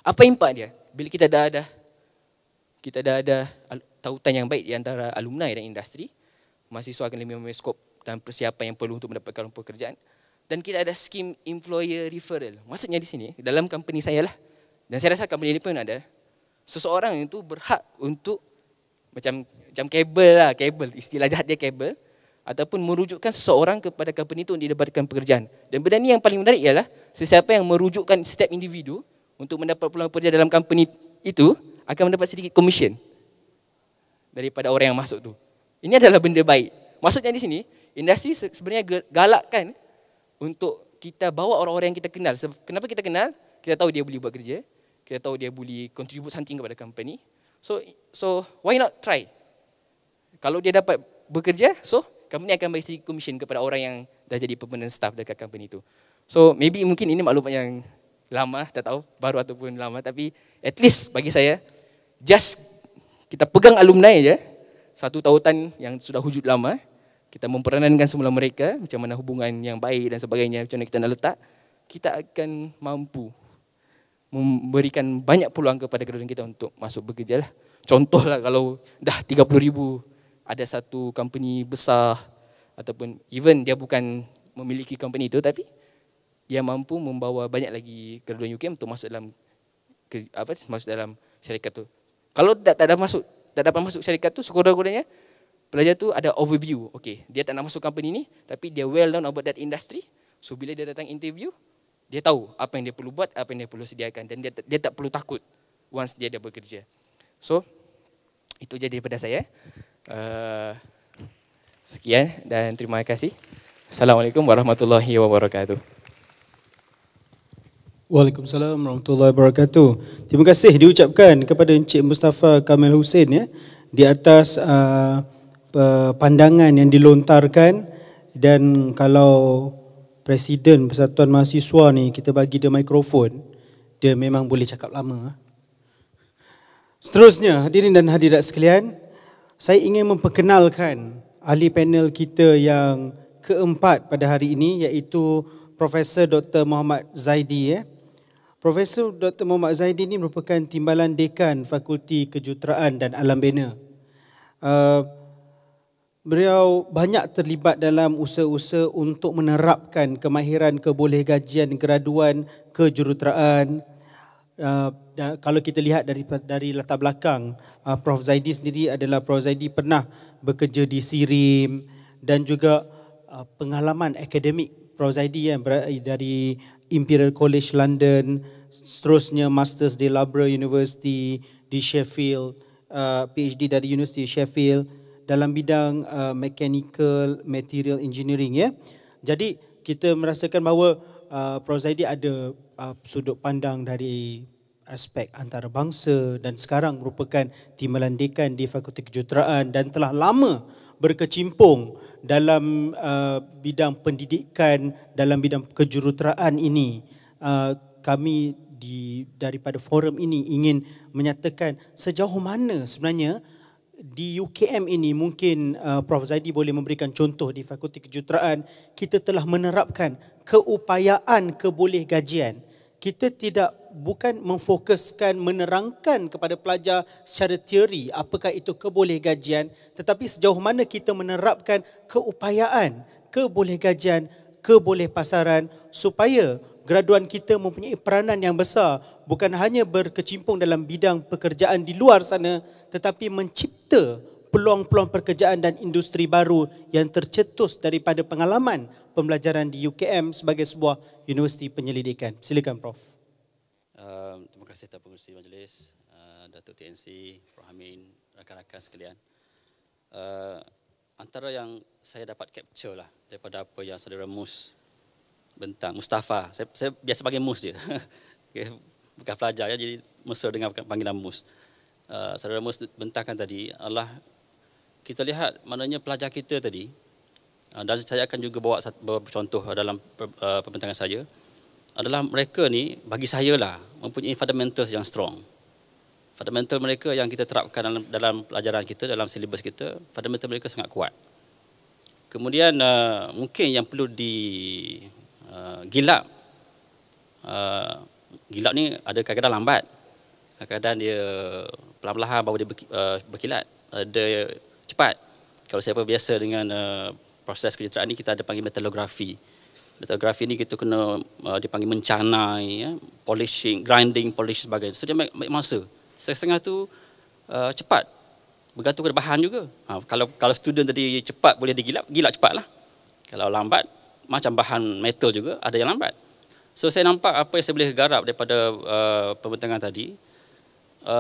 Apa impak dia? Bila kita dah ada tautan yang baik di antara alumni dan industri, mahasiswa akan lebih memiliki skop dan persiapan yang perlu untuk mendapatkan pekerjaan. Dan kita ada skim employer referral. Maksudnya di sini, dalam company saya lah, dan saya rasa company ini pun ada, seseorang itu berhak untuk macam kabel, istilah jahat dia kabel, ataupun merujukkan seseorang kepada company itu untuk didapatkan pekerjaan. Dan benda ni yang paling menarik ialah, sesiapa yang merujukkan setiap individu untuk mendapat peluang kerja dalam company itu, akan mendapat sedikit commission daripada orang yang masuk tu. Ini adalah benda baik. Maksudnya di sini, industri sebenarnya galakkan untuk kita bawa orang-orang yang kita kenal. Kenapa kita kenal? Kita tahu dia boleh buat kerja, kita tahu dia boleh contribute something kepada company. So why not try? Kalau dia dapat bekerja, so company akan bagi commission kepada orang yang dah jadi permanent staff dekat company itu. So mungkin ini maklumat yang lama, tak tahu baru ataupun lama, tapi at least bagi saya, just kita pegang alumni je, satu tautan yang sudah wujud lama, kita memperanankan semula mereka, macam mana hubungan yang baik dan sebagainya, macam mana kita nak letak, kita akan mampu memberikan banyak peluang kepada graduan kita untuk masuk bekerja lah. Contohlah kalau dah 30,000, ada satu company besar, ataupun even dia bukan memiliki company itu, tapi dia mampu membawa banyak lagi graduan UKM untuk masuk dalam syarikat tu. Kalau tak dapat masuk syarikat tu, sekurang-kurangnya pelajar tu ada overview. Okay, dia tak nak masuk company ni, tapi dia well known about that industry. So bila dia datang interview, dia tahu apa yang dia perlu buat, apa yang dia perlu sediakan, dan dia tak perlu takut once dia dah bekerja. So itu je daripada saya. Sekian dan terima kasih. Assalamualaikum warahmatullahi wabarakatuh. Waalaikumsalam warahmatullahi wabarakatuh. Terima kasih diucapkan kepada Encik Mustafa Kamal Hussein ya, di atas pandangan yang dilontarkan. Dan kalau Presiden Persatuan Mahasiswa ni kita bagi dia mikrofon, dia memang boleh cakap lama. Seterusnya, hadirin dan hadirat sekalian, saya ingin memperkenalkan ahli panel kita yang keempat pada hari ini, iaitu Profesor Dr. Muhammad Zaidi. Profesor Dr. Muhammad Zaidi ini merupakan Timbalan Dekan Fakulti Kejuruteraan dan Alam Bina. Beliau banyak terlibat dalam usaha-usaha untuk menerapkan kemahiran kebolehgajian graduan kejuruteraan. Kalau kita lihat dari latar belakang, Prof Zaidi sendiri adalah Prof Zaidi pernah bekerja di SIRIM dan juga pengalaman akademik Prof Zaidi dari Imperial College London, seterusnya Masters di Loughborough University di Sheffield, PhD dari University Sheffield dalam bidang mechanical material engineering ya. Jadi kita merasakan bahawa Prof Zaidi ada sudut pandang dari aspek antarabangsa dan sekarang merupakan timbalan dekan di Fakulti Kejuruteraan dan telah lama berkecimpung dalam bidang pendidikan, dalam bidang kejuruteraan ini. Kami daripada forum ini ingin menyatakan sejauh mana sebenarnya di UKM ini, mungkin Prof Zaidi boleh memberikan contoh di Fakulti Kejuruteraan, kita telah menerapkan keupayaan kebolehgajian. Kita bukan memfokuskan menerangkan kepada pelajar secara teori apakah itu kebolehgajian, tetapi sejauh mana kita menerapkan keupayaan kebolehgajian, kebolehpasaran supaya graduan kita mempunyai peranan yang besar, bukan hanya berkecimpung dalam bidang pekerjaan di luar sana, tetapi mencipta peluang-peluang pekerjaan dan industri baru yang tercetus daripada pengalaman pembelajaran di UKM sebagai sebuah universiti penyelidikan. Silakan Prof. Terima kasih Tuan Pengerusi Majlis, Datuk TNC, Prof Amin, rakan-rakan sekalian. Antara yang saya dapat capture lah daripada apa yang saudara Mus bentang, Mustafa, saya biasa panggil Mus je. Bukan pelajar ya, jadi mesra dengan panggilan Mus. Saudara Mus bentangkan tadi adalah kita lihat maknanya pelajar kita tadi, dan saya akan juga bawa beberapa contoh dalam pembentangan saya, adalah mereka ni bagi saya lah mempunyai fundamentals yang strong. Fundamental mereka yang kita terapkan dalam pelajaran kita, dalam silibus kita, fundamental mereka sangat kuat. Kemudian mungkin yang perlu digilap, gilap ni ada kadang-kadang lambat, kadang-kadang dia pelan-pelan baru dia berkilat, ada cepat. Kalau siapa biasa dengan proses kejuruteraan ni, kita ada panggil metalografi. Metalografi ni kita kena dipanggil mencanai, ya, polishing, grinding, polish sebagainya. So dia ambil masa. Setengah tu cepat, bergantung pada bahan juga. Kalau student tadi cepat boleh digilap, gilap cepatlah. Kalau lambat, macam bahan metal juga ada yang lambat. So saya nampak apa yang saya boleh garap daripada pembentangan tadi,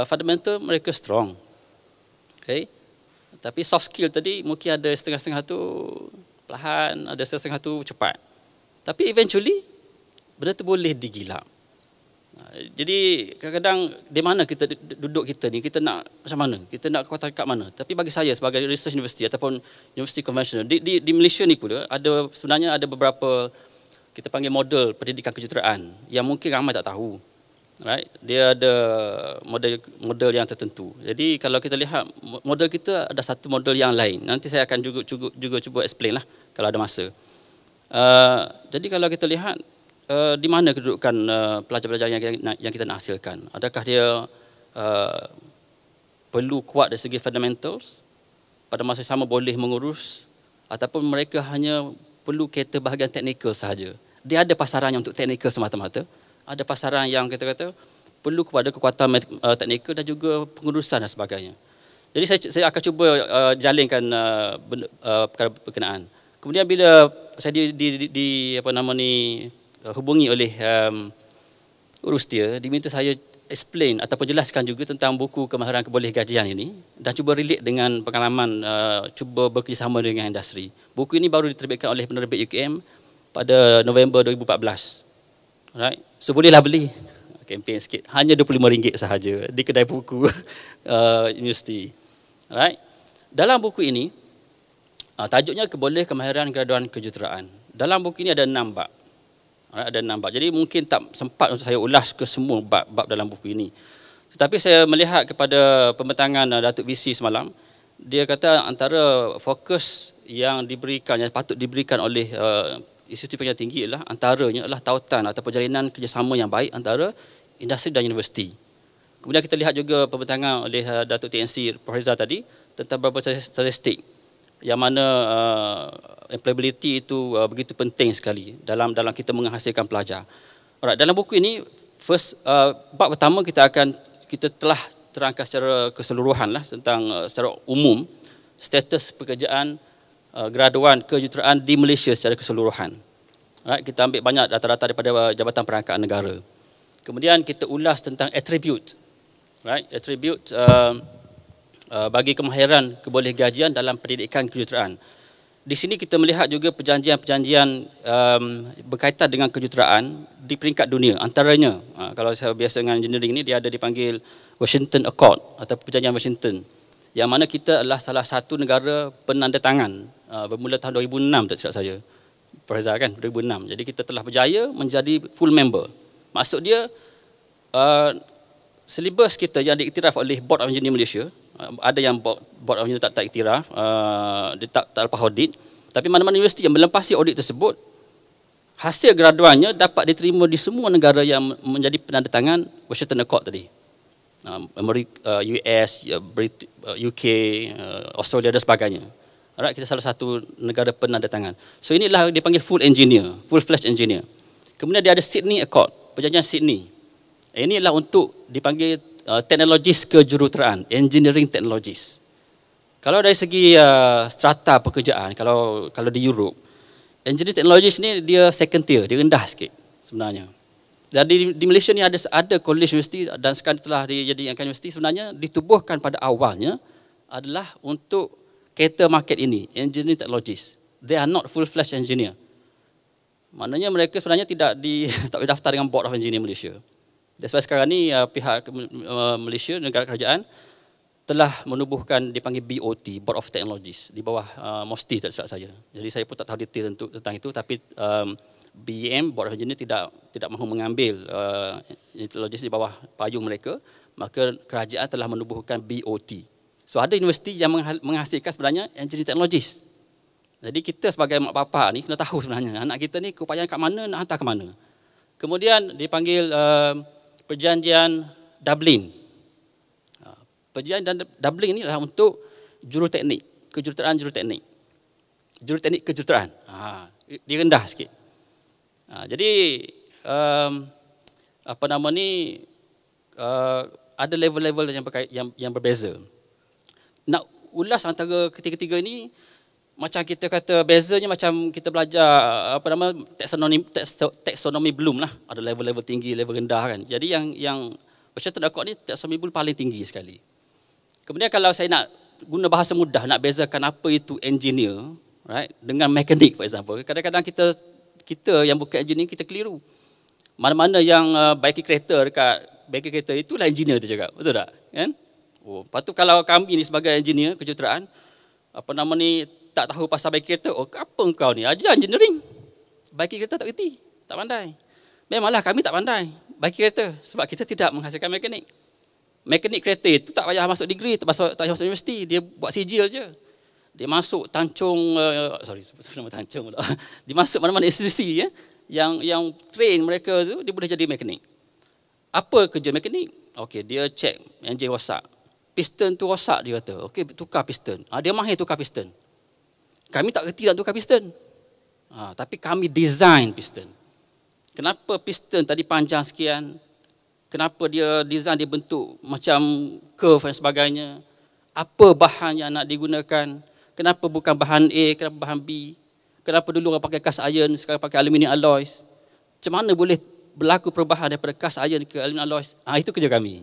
fundamental mereka strong. Okay. Tapi soft skill tadi mungkin ada setengah-setengah tu perlahan, ada setengah-setengah tu cepat. Tapi eventually benda tu boleh digilap. Jadi kadang-kadang di mana kita duduk kita ni, kita nak macam mana, kita nak kekuatan kat mana. Tapi bagi saya sebagai research university ataupun universiti konvensional di Malaysia ni pula sebenarnya ada beberapa kita panggil model pendidikan kejuruteraan yang mungkin ramai tak tahu. Right? Dia ada model yang tertentu. Jadi kalau kita lihat model kita ada satu model yang lain. Nanti saya akan juga cuba explain lah kalau ada masa. Jadi kalau kita lihat di mana kedudukan pelajar-pelajar yang kita nak hasilkan. Adakah dia perlu kuat dari segi fundamentals, pada masa sama boleh mengurus, ataupun mereka hanya perlu cater bahagian teknikal sahaja. Dia ada pasaran yang untuk teknikal semata-mata, ada pasaran yang kita kata perlu kepada kekuatan teknikal dan juga pengurusan dan sebagainya. Jadi saya akan cuba jalinkan perkara berkenaan. Kemudian bila saya hubungi oleh urus dia, diminta saya explain ataupun jelaskan juga tentang buku Kemahiran Kebolehgajian ini dan cuba relate dengan pengalaman cuba bekerjasama dengan industri. Buku ini baru diterbitkan oleh penerbit UKM pada November 2014. Right? So bolehlah beli. Kempen sikit. Hanya RM25 sahaja di kedai buku universiti. Right? Dalam buku ini tajuknya Kemahiran Graduan Kejuruteraan. Dalam buku ini ada 6 bab. Ada 6 bab. Jadi mungkin tak sempat untuk saya ulas ke semua bab-bab dalam buku ini. Tetapi saya melihat kepada pembentangan Datuk VC semalam, dia kata antara fokus yang patut diberikan oleh institusi pendidikan tinggi antaranya adalah tautan atau jalinan kerjasama yang baik antara industri dan universiti. Kemudian kita lihat juga pembentangan oleh Datuk TNC Prof Rizal tadi tentang beberapa statistik yang mana employability itu begitu penting sekali dalam kita menghasilkan pelajar. Alright, dalam buku ini bab pertama kita telah terangkan secara keseluruhan lah tentang secara umum status pekerjaan graduan kejuruteraan di Malaysia secara keseluruhan. Right? Kita ambil banyak data-data daripada Jabatan Perangkat Negara. Kemudian kita ulas tentang attribute. Right? Attribute bagi kemahiran kebolehgajian dalam pendidikan kejuruteraan. Di sini kita melihat juga perjanjian-perjanjian berkaitan dengan kejuruteraan di peringkat dunia. Antaranya, kalau saya biasa dengan engineering ini, dia ada dipanggil Washington Accord atau Perjanjian Washington. Yang mana kita adalah salah satu negara penandatangan bermula tahun 2006 tak silap saya. Perheza kan 2006. Jadi kita telah berjaya menjadi full member. Maksud dia silibus kita yang diiktiraf oleh Board of Engineer Malaysia, ada yang Board of Engineer tak iktiraf, dia tak lepas audit, tapi mana-mana universiti yang melempasi audit tersebut, hasil graduannya dapat diterima di semua negara yang menjadi penandatangan Washington Accord tadi. US, UK, Australia dan sebagainya. Alright, kita salah satu negara penandatangan. So inilah dipanggil full engineer, full-fledged engineer. Kemudian dia ada Sydney Accord, perjanjian Sydney. Inilah untuk dipanggil teknologis kejuruteraan, engineering technologies. Kalau dari segi strata pekerjaan, kalau di Europe, engineering technologies ni dia second tier, dia rendah sikit sebenarnya. Dan di Malaysia ni ada college universiti dan sekarang telah dijadikan universiti, sebenarnya ditubuhkan pada awalnya adalah untuk cater market ini, engineering technologies. They are not full-fledged engineer. Maknanya mereka sebenarnya tak boleh daftar dengan Board of Engineer Malaysia. Dan sebab sekarang ni pihak Malaysia, negara kerajaan, telah menubuhkan dipanggil BOT, Board of Technologies, di bawah MOSTI tak silap saya. Jadi saya pun tak tahu detail tentang itu, tapi BEM, Board of Engineer tidak mahu mengambil technologies di bawah payung mereka, maka kerajaan telah menubuhkan BOT. So ada universiti yang menghasilkan sebenarnya engineering technologies. Jadi kita sebagai mak bapak ni kena tahu sebenarnya anak kita ni keupayaan kat mana, nak hantar ke mana. Kemudian dipanggil perjanjian Dublin. Perjanjian Dublin ni adalah untuk juruteknik, kejuruteraan juruteknik. Juruteknik kejuruteraan. Dia rendah sikit. Jadi ada level-level yang berbeza. Nak ulas antara ketiga-tiga ini, macam kita kata bezanya macam kita belajar taksonomi Bloom lah. Ada level-level tinggi, level rendah kan. Jadi yang Washington Accord ni taksonomi Bloom paling tinggi sekali. Kemudian kalau saya nak guna bahasa mudah nak bezakan apa itu engineer, right, dengan mekanik for example. Kadang-kadang kita yang bukan engineer kita keliru. Mana-mana yang baiki kereta itulah engineer tu cakap. Betul tak? Kan? Lepas tu kalau kami ni sebagai engineer kejuruteraan tak tahu pasal baiki kereta, apa engkau ni? Ajar engineering. Baiki kereta tak kerti, tak pandai. Memanglah kami tak pandai baiki kereta sebab kita tidak menghasilkan mekanik. Mekanik kereta itu tak payah masuk degree, tak payah masuk universiti, dia buat sijil je. Dia masuk Tanjung, Tanjung pula. Dia masuk mana-mana institusi yang train mereka tu, dia boleh jadi mekanik. Apa kerja mekanik? Okey, dia check enjin rosak. Piston tu rosak dia kata. Okey, tukar piston. Dia mahir tukar piston. Kami tak kerti nak tukar piston. Tapi kami design piston. Kenapa piston tadi panjang sekian? Kenapa dia design dia bentuk macam curve dan sebagainya? Apa bahan yang nak digunakan? Kenapa bukan bahan A, kenapa bahan B? Kenapa dulu orang pakai cast iron, sekarang pakai aluminium alloys? Macam mana boleh berlaku perubahan daripada cast iron ke aluminium alloys? Itu kerja kami.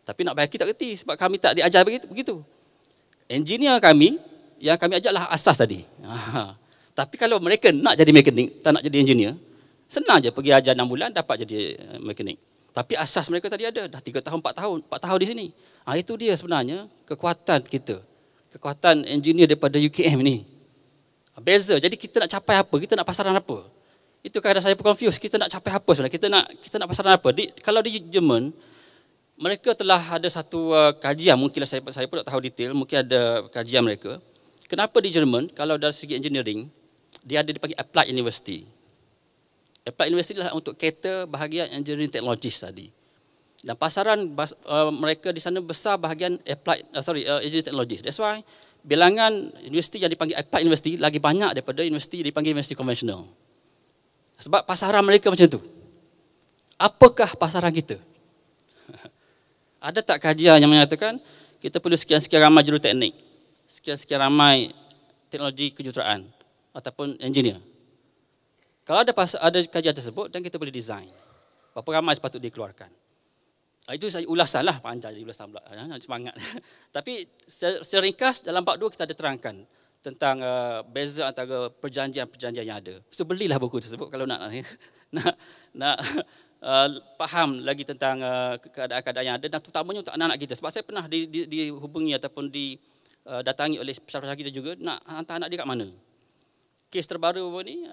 Tapi nak baiki tak kerti sebab kami tak diajar begitu. Engineer kami, yang kami ajarlah asas tadi. Tapi kalau mereka nak jadi mekanik, tak nak jadi engineer, senang je pergi ajar 6 bulan dapat jadi mekanik. Tapi asas mereka tadi ada, dah 3 tahun, 4 tahun di sini. Itu dia sebenarnya kekuatan kita. Kekuatan engineer daripada UKM ni. Beza, jadi kita nak capai apa? Kita nak pasaran apa? Itu kadang saya pun confuse, kita nak capai apa sebenarnya? Kita nak pasaran apa? Kalau di Jerman, mereka telah ada satu kajian, mungkinlah saya pun tak tahu detail, mungkin ada kajian mereka. Kenapa di Jerman, kalau dari segi engineering, dia ada dipanggil Applied University. Applied University adalah untuk cater bahagian engineering technologies tadi. Dan pasaran mereka di sana besar bahagian engineering technologies. That's why bilangan universiti yang dipanggil Applied University lagi banyak daripada universiti yang dipanggil universiti konvensional. Sebab pasaran mereka macam tu. Apakah pasaran kita? Ada tak kajian yang menyatakan kita perlu sekian-sekian ramai juruteknik, sekian-sekian ramai teknologi kejuruteraan ataupun engineer? Kalau ada kajian tersebut, dan kita boleh design. Berapa ramai sepatut dikeluarkan. Itu saya ulasan lah, panjang jadi ulasan pula. Semangat. Tapi secara ringkas dalam bab 2 kita ada terangkan tentang beza antara perjanjian-perjanjian yang ada. So belilah buku tersebut kalau nak faham lagi tentang keadaan-keadaan yang ada, dan terutamanya untuk anak-anak kita. Sebab saya pernah dihubungi ataupun didatangi oleh pesara-pesara kita juga, nak hantar anak dia kat mana. Kes terbaru ni,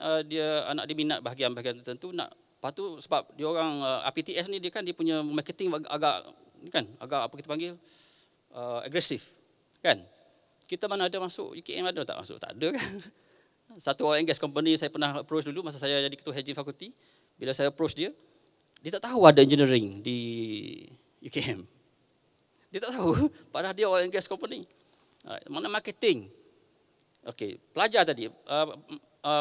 anak dia minat bahagian-bahagian tertentu, lepas tu sebab dia orang RPTS ni dia punya marketing agak apa kita panggil agresif kan. Kita mana ada masuk UKM, ada tak masuk? Tak ada kan. Satu oil and gas company saya pernah approach dulu masa saya jadi ketua hedging fakulti. Bila saya approach dia tak tahu ada engineering di UKM. Dia tak tahu, padahal dia oil and gas company. Mana marketing? Okey, pelajar tadi,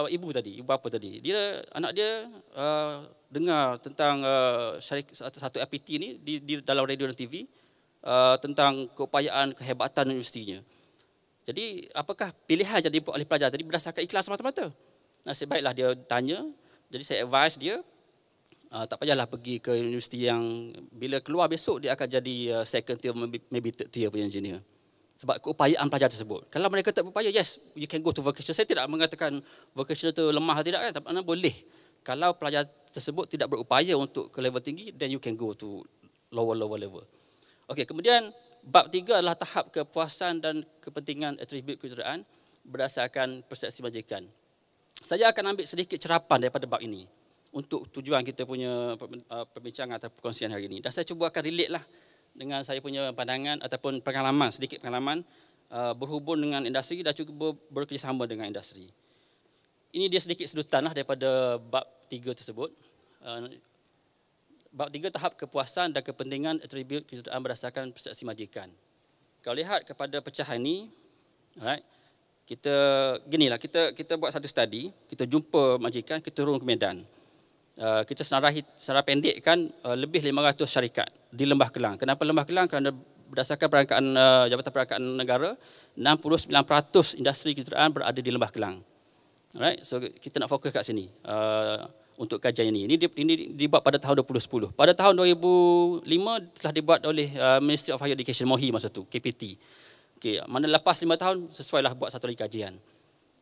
ibu bapa tadi, anak dia dengar tentang satu FPT ni di dalam radio dan TV tentang keupayaan kehebatan universitinya. Jadi apakah pilihan yang dibuat oleh pelajar tadi berdasarkan ikhlas semata-mata? Nasib baiklah dia tanya, jadi saya advise dia tak payahlah pergi ke universiti yang bila keluar besok dia akan jadi second tier, maybe third tier punya engineer. Sebab keupayaan pelajar tersebut. Kalau mereka tak berupaya, yes, you can go to vocational. Saya tidak mengatakan vocational itu lemah atau tidak kan, tapi boleh. Kalau pelajar tersebut tidak berupaya untuk ke level tinggi, then you can go to lower level. Okey, kemudian bab 3 adalah tahap kepuasan dan kepentingan atribut kejuruteraan berdasarkan persepsi majikan. Saya akan ambil sedikit cerapan daripada bab ini untuk tujuan kita punya perbincangan atau perkongsian hari ini. Dan saya cuba akan relate lah dengan saya punya pandangan ataupun sedikit pengalaman berhubung dengan industri dan cuba bekerjasama dengan industri. Ini dia sedikit sedutan lah daripada bab 3 tersebut. Bab 3 tahap kepuasan dan kepentingan atribut kejuruteraan berdasarkan persepsi majikan. Kalau lihat kepada pecahan ini, alright, kita buat satu study, kita jumpa majikan, kita turun ke medan. Kita secara pendekkan lebih 500 syarikat di Lembah Kelang. Kenapa Lembah Kelang? Kerana berdasarkan perangkaan Jabatan Perangkaan Negara, 69% industri kejuruteraan berada di Lembah Kelang. Alright, so kita nak fokus kat sini untuk kajian ini. Ini dibuat pada tahun 2010. Pada tahun 2005 telah dibuat oleh Ministry of Higher Education MOHI masa tu, KPT. Okey, mana lepas 5 tahun sesuailah buat satu lagi kajian.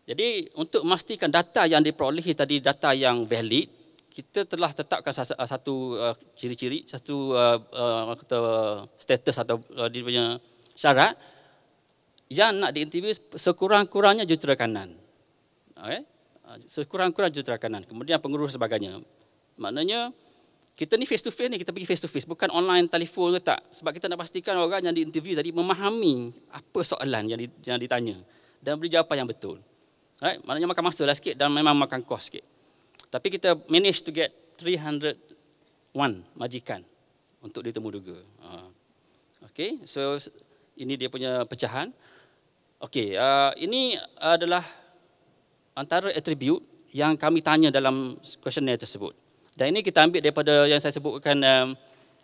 Jadi untuk memastikan data yang diperolehi tadi data yang valid, kita telah tetapkan satu ciri-ciri, satu status atau dia punya syarat yang nak diinterview sekurang-kurangnya jurutera kanan. Okay? Sekurang-kurang jurutera kanan. Kemudian pengurus sebagainya. Maknanya kita ni face to face ni, kita pergi face to face, bukan online telefon ke tak. Sebab kita nak pastikan orang yang diinterview tadi memahami apa soalan yang ditanya dan beri jawapan yang betul. Right? Maknanya makan masa lah sikit dan memang makan kos sikit. Tapi kita manage to get 301 majikan untuk ditemu duga. Okay, so ini dia punya pecahan. Okay, ini adalah antara atribut yang kami tanya dalam questionnaire tersebut. Dan ini kita ambil daripada yang saya sebutkan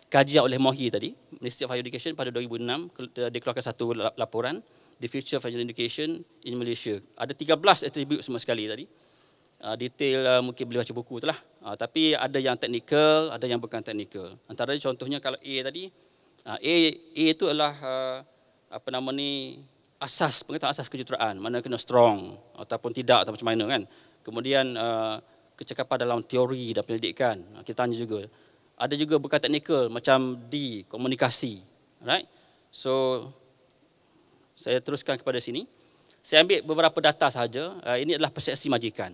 kajian oleh MOHI tadi, Ministry of Higher Education pada 2006, dikeluarkan satu laporan, The Future of Higher Education in Malaysia. Ada 13 atribut semua sekali tadi. Detail mungkin boleh baca buku itulah. Tapi ada yang teknikal, ada yang bukan teknikal. Antara contohnya kalau A tadi, A itu adalah asas, pengetahuan asas kejuruteraan, mana kena strong ataupun tidak atau macam mana kan. Kemudian kecakapan dalam teori dan pendidikan, kita tanya juga. Ada juga bukan teknikal macam D, komunikasi. Right? So saya teruskan kepada sini. Saya ambil beberapa data sahaja. Ini adalah persepsi majikan.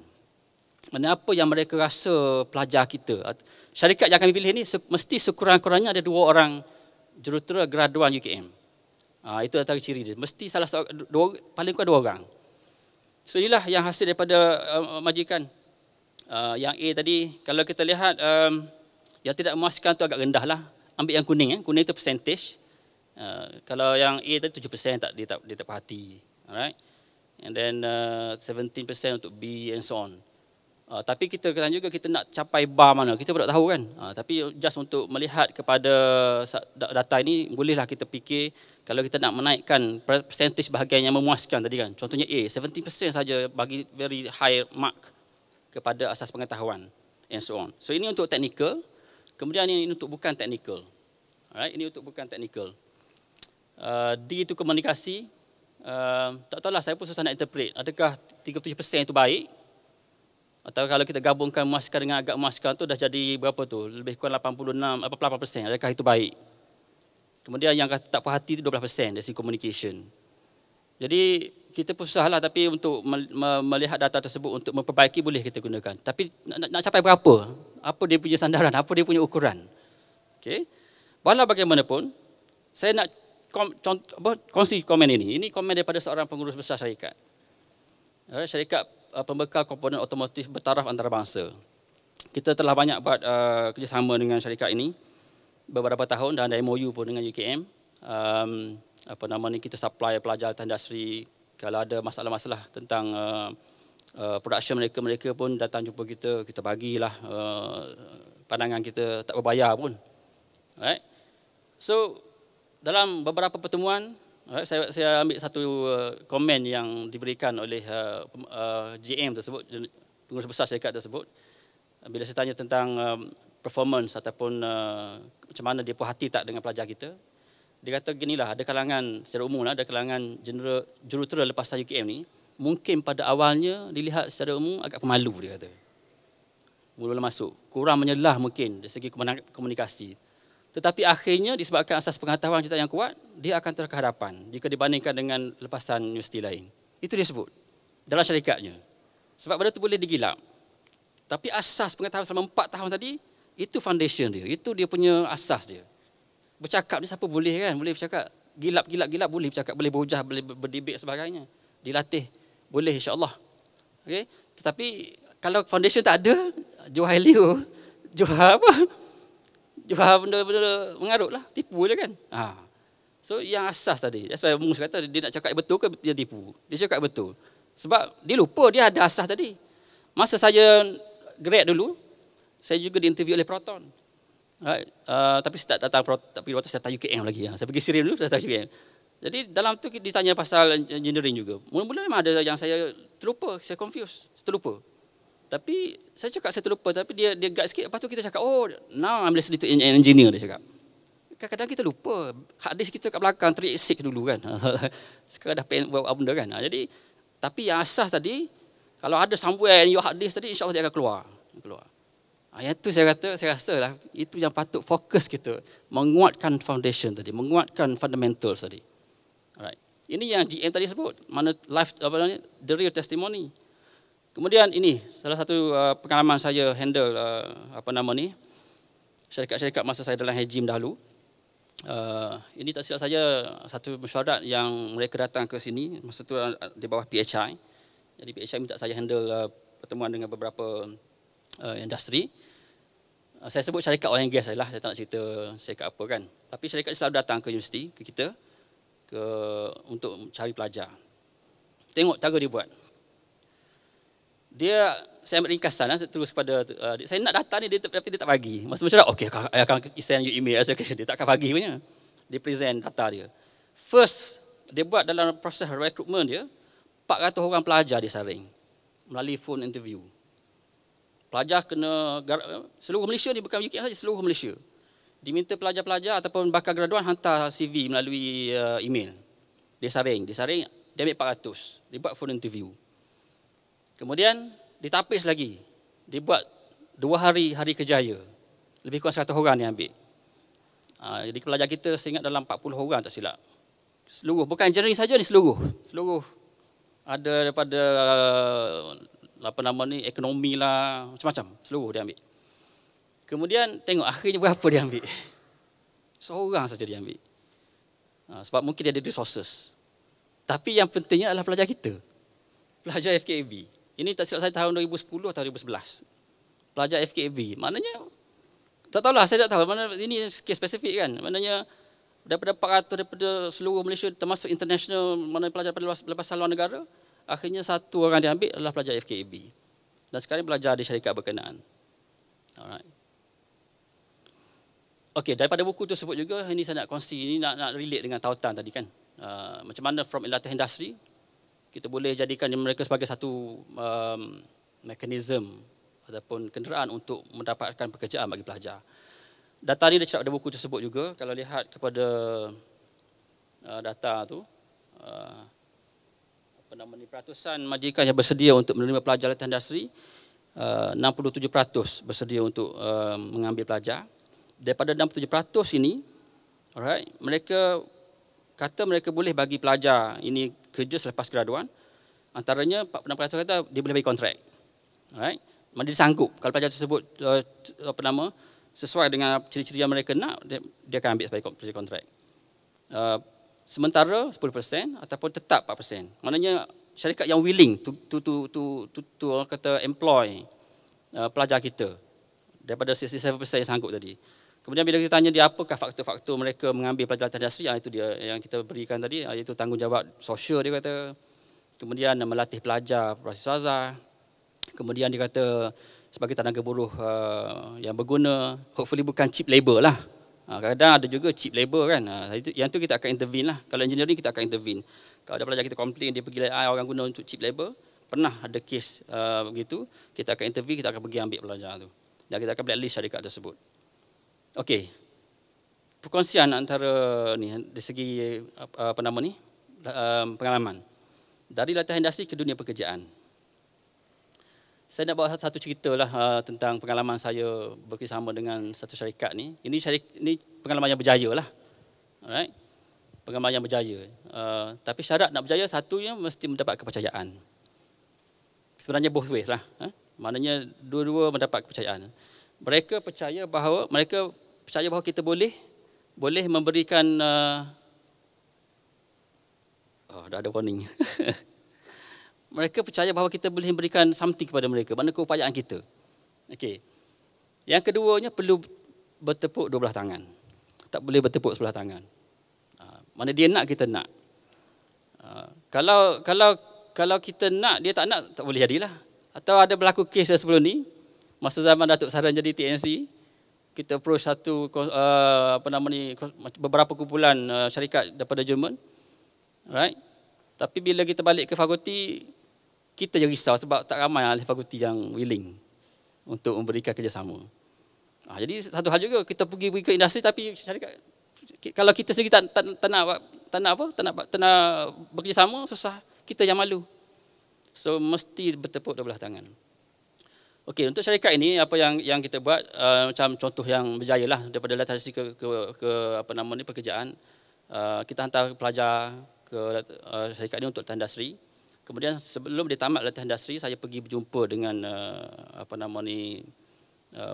Mana apa yang mereka rasa pelajar kita. Syarikat yang kami pilih ini mesti sekurang-kurangnya ada 2 orang jurutera graduan UKM. Itu antara ciri dia. Mesti salah seorang, paling kurang 2 orang. So inilah yang hasil daripada majikan. Yang A tadi, kalau kita lihat yang tidak memuaskan tu agak rendah lah. Ambil yang kuning. Kuning itu percentage. Kalau yang A tadi 7% dia tak perhati. Alright. And then 17% untuk B and so on. Tapi kita kena juga kita nak capai bar mana, kita pun tak tahu kan. Tapi just untuk melihat kepada data ini, bolehlah kita fikir kalau kita nak menaikkan percentage bahagian yang memuaskan tadi kan. Contohnya A, 17% saja bagi very high mark kepada asas pengetahuan and so on. So ini untuk technical, kemudian ini untuk bukan technical. Alright, ini untuk bukan technical. D itu komunikasi. Tak tahulah, saya pun susah nak interpret. Adakah 37% itu baik? Atau kalau kita gabungkan memuaskan dengan agak memuaskan tu dah jadi berapa tu? Lebih kurang 88%. Adakah itu baik? Kemudian yang tak puas hati itu 12% dari segi communication. Jadi kita pun susahlah, tapi untuk melihat data tersebut untuk memperbaiki boleh kita gunakan. Tapi nak capai berapa? Apa dia punya sandaran? Apa dia punya ukuran? Okey. Walau bagaimanapun, saya nak kongsi komen ini. Ini komen daripada seorang pengurus besar syarikat. Syarikat pembekal komponen otomotif bertaraf antarabangsa. Kita telah banyak buat kerjasama dengan syarikat ini beberapa tahun dan ada MOU pun dengan UKM. Kita supply pelajar industri. Kalau ada masalah-masalah tentang production mereka pun datang jumpa kita bagilah pandangan kita, tak berbayar pun. Right? So dalam beberapa pertemuan, saya ambil satu komen yang diberikan oleh GM tersebut, pengurus besar syarikat tersebut. Bila saya tanya tentang performance ataupun macam mana dia puas hati tak dengan pelajar kita, dia kata ginilah, ada kalangan secara umum ada kalangan jurutera lepasan UKM ni, mungkin pada awalnya dilihat secara umum agak pemalu, dia kata. Mula-mula masuk, kurang menyelah mungkin dari segi komunikasi. Tetapi akhirnya disebabkan asas pengetahuan kita yang kuat, dia akan terkehadapan jika dibandingkan dengan lepasan universiti lain. Itu dia sebut dalam syarikatnya. Sebab benda itu boleh digilap. Tapi asas pengetahuan selama 4 tahun tadi, itu foundation dia. Itu dia punya asas dia. Bercakap ni siapa boleh kan? Boleh bercakap. Gilap boleh bercakap. Boleh berhujah, boleh berdebate sebagainya. Dilatih. Boleh insyaAllah. Okay? Tetapi kalau foundation tak ada, jual helio, jual apa? Jual benda-benda mengarut lah. Tipu je kan? So yang asas tadi. That's why Mus kata dia nak cakap betul ke dia tipu. Dia cakap betul. Sebab dia lupa dia ada asas tadi. Masa saya grad dulu, saya juga diinterview oleh Proton. Right. Tapi saya tak datang, tapi waktu saya datang UKM lagi. Saya pergi Sirin dulu, saya datang UKM. Jadi dalam tu ditanya pasal engineering juga. Mula-mula memang ada yang saya terlupa, saya confused, terlupa. Tapi saya cakap saya terlupa, tapi dia guide sikit. Lepas tu kita cakap, oh now I'm listening to an engineer, dia cakap. Kadang-kadang kita lupa. Hadis kita kat belakang, 386 dulu kan. Sekarang dah pengen buat benda kan. Jadi, tapi yang asas tadi, kalau ada somewhere in your hadis tadi, insyaAllah dia akan keluar. Yang tu saya rasa lah, itu yang patut fokus kita. Menguatkan foundation tadi, menguatkan fundamentals tadi. Alright. Ini yang GM tadi sebut, mana life, the real testimony. Kemudian ini, salah satu pengalaman saya handle, syarikat-syarikat masa saya dalam hejim dahulu. Ini tak silap saya satu mesyuarat yang mereka datang ke sini, masa tu di bawah PHI. Jadi PHI minta saya handle pertemuan dengan beberapa industri. Saya sebut syarikat oil and gas lah, saya tak nak cerita syarikat apa kan. Tapi syarikat selalu datang ke universiti, ke kita, untuk cari pelajar. Tengok cara dia buat. Saya ambil ringkasan terus pada, saya nak data ni, tapi dia tak bagi. Masa mesyuarat, okey, akan send you email, dia tak akan bagi punya. Dia present data dia. First, dia buat dalam proses rekrutmen dia, 400 orang pelajar dia saring melalui phone interview. Pelajar kena, seluruh Malaysia ni, bukan UKM saja, seluruh Malaysia. Diminta pelajar-pelajar ataupun bakal graduan hantar CV melalui email. Dia saring, dia ambil 400. Dia buat phone interview. Kemudian ditapis lagi. Dia buat 2 hari kerjaya. Lebih kurang 100 orang dia ambil. Jadi pelajar kita saya ingat dalam 40 orang tak silap. Seluruh, bukan engineering saja ni, seluruh. Ada daripada ekonomi lah, macam-macam. Seluruh dia ambil. Kemudian tengok akhirnya berapa dia ambil. Seorang saja dia ambil. Sebab mungkin dia ada resources. Tapi yang pentingnya adalah pelajar kita. Pelajar FKAB. Ini tak silap saya tahun 2010 atau 2011. Pelajar FKAB. Maknanya, tak tahulah, saya tak tahu. Mana ini kes spesifik kan. Maknanya, daripada 400 daripada seluruh Malaysia, termasuk international, mana pelajar daripada lepasan luar negara, akhirnya satu orang dia ambil adalah pelajar FKAB. Dan sekarang belajar di syarikat berkenaan. Alright. Okey, daripada buku tersebut juga, ini saya nak kongsi, ini nak relate dengan tautan tadi kan. Macam mana from latih industri, kita boleh jadikan mereka sebagai satu mekanisme ataupun kenderaan untuk mendapatkan pekerjaan bagi pelajar. Data ni dia ada buku tersebut juga. Kalau lihat kepada data tu, peratusan majikan yang bersedia untuk menerima pelajar latihan industri, 67% bersedia untuk mengambil pelajar. Daripada 67% ini, alright, mereka kata mereka boleh bagi pelajar ini kerja selepas graduan. Antaranya 46% kata dia boleh bagi kontrak. Alright, mana dia sanggup kalau pelajar tersebut sesuai dengan ciri-ciri yang mereka nak, dia akan ambil sebagai kontrak. Sementara 10% ataupun tetap 4%. Maknanya syarikat yang willing to kata employ pelajar kita daripada 67% yang sanggup tadi. Kemudian bila kita tanya dia apakah faktor-faktor mereka mengambil pelajar industri, itu dia yang kita berikan tadi, iaitu tanggungjawab sosial dia kata. Kemudian melatih pelajar proses azhar. Kemudian dia kata sebagai tenaga buruh yang berguna, hopefully bukan cheap labor lah. Kadang-kadang ada juga cheap labor kan. Yang tu kita akan intervene lah. Kalau engineering kita akan intervene. Kalau ada pelajar kita komplain dia pergi orang guna untuk cheap labor, pernah ada kes begitu, kita akan intervene, kita akan pergi ambil pelajar tu. Dan kita akan blacklist syarikat tersebut. Okey. Perkongsian antara ni dari segi pengalaman. Dari latihan industri ke dunia pekerjaan. Saya nak bawa satu cerita lah tentang pengalaman saya bekerjasama dengan satu syarikat ni. Ini pengalaman yang berjaya lah. Alright. Pengalaman yang berjaya. Tapi syarat nak berjaya, satunya mesti mendapat kepercayaan. Sebenarnya both ways lah. Maknanya dua-dua mendapat kepercayaan. Mereka percaya bahawa kita boleh memberikan dah ada warning. Mereka percaya bahawa kita boleh memberikan something kepada mereka, mana keupayaan kita. Okey. Yang keduanya perlu bertepuk dua belah tangan. Tak boleh bertepuk sebelah tangan. Mana dia nak, kita nak. Kalau kita nak, dia tak nak, tak boleh jadilah. Atau ada berlaku kes sebelum ni, masa zaman Datuk Saran jadi TNC, kita approach beberapa kumpulan syarikat daripada Jerman. Right? Tapi bila kita balik ke fakulti, kita je risau sebab tak ramai ahli fakulti yang willing untuk memberikan kerjasama. Jadi satu hal juga, kita pergi ke industri tapi syarikat, kalau kita sendiri tak nak bekerjasama, susah, kita yang malu. So mesti bertepuk dua belah tangan. Okey, untuk syarikat ini apa yang kita buat, macam contoh yang berjaya lah daripada latihan industri ke pekerjaan, kita hantar pelajar ke syarikat ini untuk latihan industri. Kemudian sebelum dia tamat latihan industri, saya pergi berjumpa dengan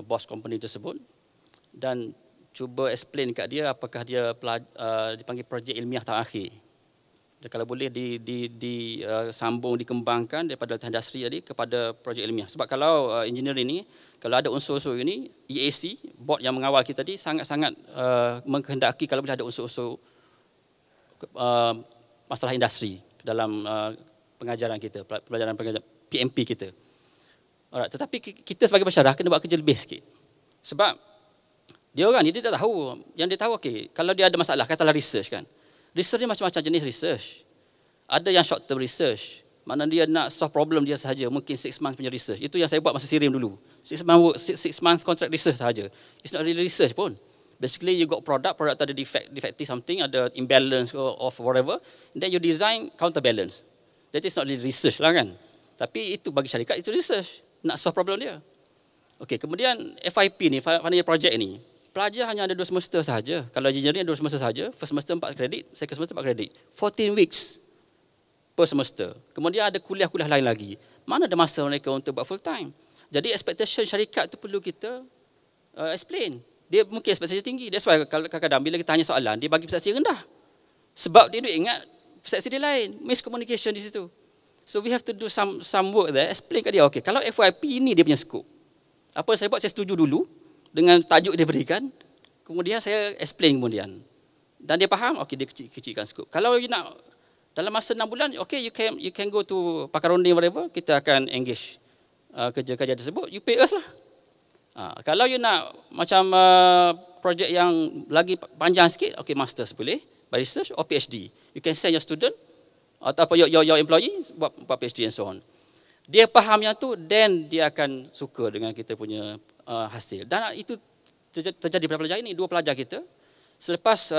bos company tersebut dan cuba explain kat dia apakah dia dipanggil projek ilmiah tahun akhir. Dan kalau boleh disambung, dikembangkan daripada latihan industri tadi kepada projek ilmiah. Sebab kalau engineering ini, kalau ada unsur-unsur ini, EAC, board yang mengawal kita tadi sangat-sangat mengkehendaki kalau boleh ada unsur-unsur masalah industri dalam pengajaran kita, pelajaran PMP kita. Alright, tetapi kita sebagai masyarakat kena buat kerja lebih sikit. Sebab dia orang ni dia tak tahu. Yang dia tahu, okey, kalau dia ada masalah, katalah research kan. Research ni macam-macam jenis research. Ada yang short term research. Mana dia nak solve problem dia sahaja, mungkin 6 months punya research. Itu yang saya buat masa SIRIM dulu. 6 months contract research sahaja. It's not really research pun. Basically you got product ada defective something, ada imbalance of whatever, and then you design counterbalance. That is not really research lah kan. Tapi itu bagi syarikat itu research, nak solve problem dia. Okey, kemudian FIP ni, final project ni, pelajar hanya ada 2 semester sahaja. Kalau engineering 2 semester sahaja, first semester 4 kredit, second semester 4 kredit. 14 weeks per semester. Kemudian ada kuliah-kuliah lain lagi. Mana ada masa mereka untuk buat full time? Jadi expectation syarikat tu perlu kita explain. Dia mungkin ekspektasi tinggi. That's why kadang-kadang bila kita tanya soalan, dia bagi persepsi rendah. Sebab dia ingat persepsi dia lain. Miscommunication di situ. So we have to do some work there. Explain kat dia, okay, kalau FYP ini dia punya scope. Apa saya buat, saya setuju dulu dengan tajuk dia berikan. Kemudian saya explain kemudian. Dan dia faham, okay, dia kecilkan scope. Kalau you nak dalam masa 6 bulan, okay, you can go to pakar runding whatever, kita akan engage kerja-kerja tersebut, you pay us lah. Kalau you nak macam projek yang lagi panjang sikit, okay, masters boleh, by research or PhD. You can send your student atau your employee buat PhD and so on. Dia faham yang tu, then dia akan suka dengan kita punya hasil. Dan itu terjadi pada pelajar ini. 2 pelajar kita, selepas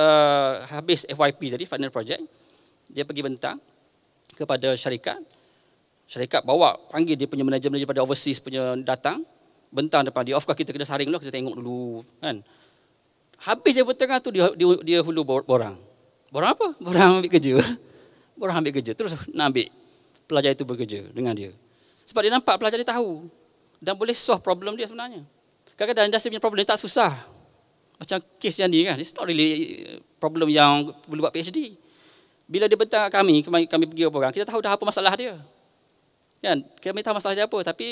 habis FYP tadi, final project, dia pergi bentang kepada syarikat. Syarikat panggil dia punya manager pada overseas punya datang, bentang depan dia. Of course kita kena saring dulu, kita tengok dulu kan. Habis dia bentang tu dia hulu borang. Borang apa? Borang ambil kerja. Borang ambil kerja. Terus nak ambil pelajar itu bekerja dengan dia. Sebab dia nampak pelajar dia tahu dan boleh solve problem dia sebenarnya. Kadang-kadang industri punya problem tak susah. Macam kes yang ni kan, it's not really problem yang perlu buat PhD. Bila dia bentang kami pergi ke orang, kita tahu dah apa masalah dia. Kan? Kami tahu masalah dia apa, tapi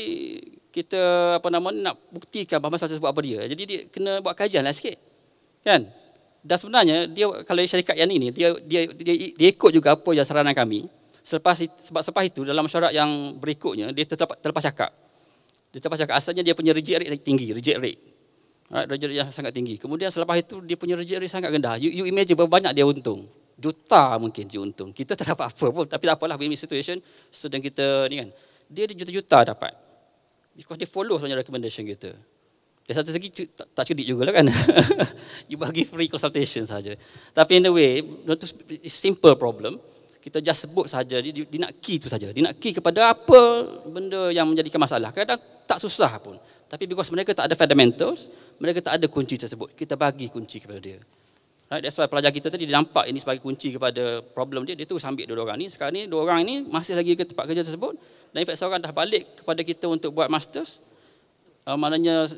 kita nak buktikan bahawa masalah tersebut apa dia. Jadi dia kena buat kajian lah sikit. Kan? Dan sebenarnya dia kalau syarikat yang ini dia ikut juga apa yang saranan kami. Selepas itu dalam syarat yang berikutnya dia terlepas cakap. Dia terlepas cakap asalnya dia punya reject rate tinggi, reject rate. Reject rate yang sangat tinggi. Kemudian selepas itu dia punya reject rate sangat rendah. You imagine berapa banyak dia untung. Juta mungkin dia untung. Kita tak dapat apa pun, tapi tak apalah win-win situation. Student kita ni kan, dia juta-juta dapat. Because dia follow sebenarnya recommendation kita. Dari satu segi tak cerdik jugalah kan. You bagi free consultation saja. Tapi in a way, simple problem. Kita just sebut saja, dia nak key itu saja. Dia nak key kepada apa benda yang menjadikan masalah. Kadang tak susah pun. Tapi because mereka tak ada fundamentals, mereka tak ada kunci tersebut. Kita bagi kunci kepada dia. Right? That's why pelajar kita tadi dia nampak ini sebagai kunci kepada problem dia. Dia terus ambil 2 orang ni. Sekarang ni 2 orang ini masih lagi ke tempat kerja tersebut. Dan in fact seorang dah balik kepada kita untuk buat masters. Maknanya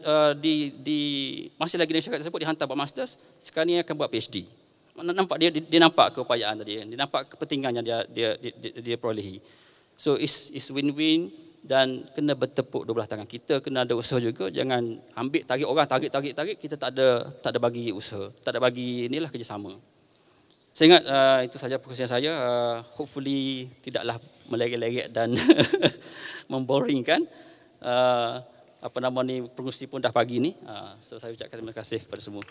masih lagi di syarikat tersebut dihantar buat masters. Sekarang ni akan buat PhD. Nampak dia nampak keupayaan tadi, dia nampak kepentingan yang dia perolehi. So it's win-win dan kena bertepuk 2 belah tangan. Kita kena ada usaha juga, jangan ambil tarik orang, tarik kita tak ada bagi usaha, tak ada bagi inilah kerjasama. Saya ingat itu sahaja perkongsian saya. Hopefully tidaklah melerek-lerek dan memboringkan. Pengurusi pun dah pagi ni. So saya ucapkan terima kasih kepada semua.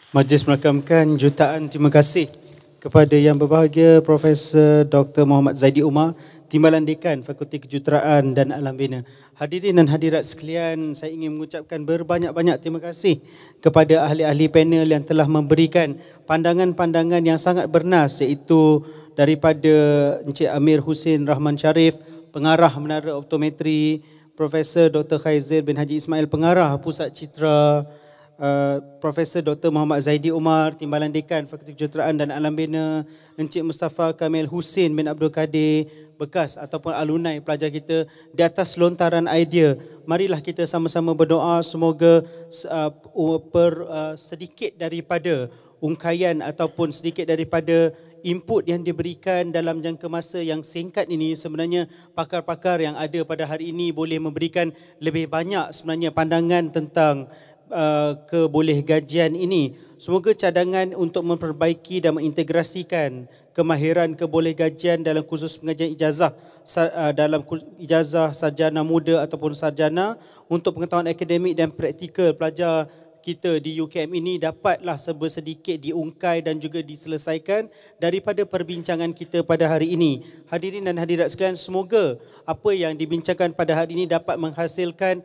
Majlis merakamkan jutaan terima kasih kepada yang berbahagia Profesor Dr. Muhammad Zaidi Umar, Timbalan Dekan Fakulti Kejuruteraan dan Alam Bina. Hadirin dan hadirat sekalian, saya ingin mengucapkan berbanyak-banyak terima kasih kepada ahli-ahli panel yang telah memberikan pandangan-pandangan yang sangat bernas, iaitu daripada Encik Amir Hussein Rahman Sharif, Pengarah Menara Optometri, Profesor Dr. Khaizir bin Haji Ismail, Pengarah Pusat Citra, Profesor Dr. Muhammad Zaidi Umar, Timbalan Dekan Fakulti Kejuruteraan dan Alam Bina, Encik Mustafa Kamil Hussein bin Abdul Kadir, bekas ataupun alumni pelajar kita, di atas lontaran idea. Marilah kita sama-sama berdoa semoga sedikit daripada ungkaian ataupun sedikit daripada input yang diberikan dalam jangka masa yang singkat ini, sebenarnya pakar-pakar yang ada pada hari ini boleh memberikan lebih banyak sebenarnya pandangan tentang kebolehgajian ini. Semoga cadangan untuk memperbaiki dan mengintegrasikan kemahiran kebolehgajian dalam kursus pengajian ijazah, dalam ijazah sarjana muda ataupun sarjana, untuk pengetahuan akademik dan praktikal pelajar kita di UKM ini dapatlah sedikit diungkai dan juga diselesaikan daripada perbincangan kita pada hari ini. Hadirin dan hadirat sekalian, semoga apa yang dibincangkan pada hari ini dapat menghasilkan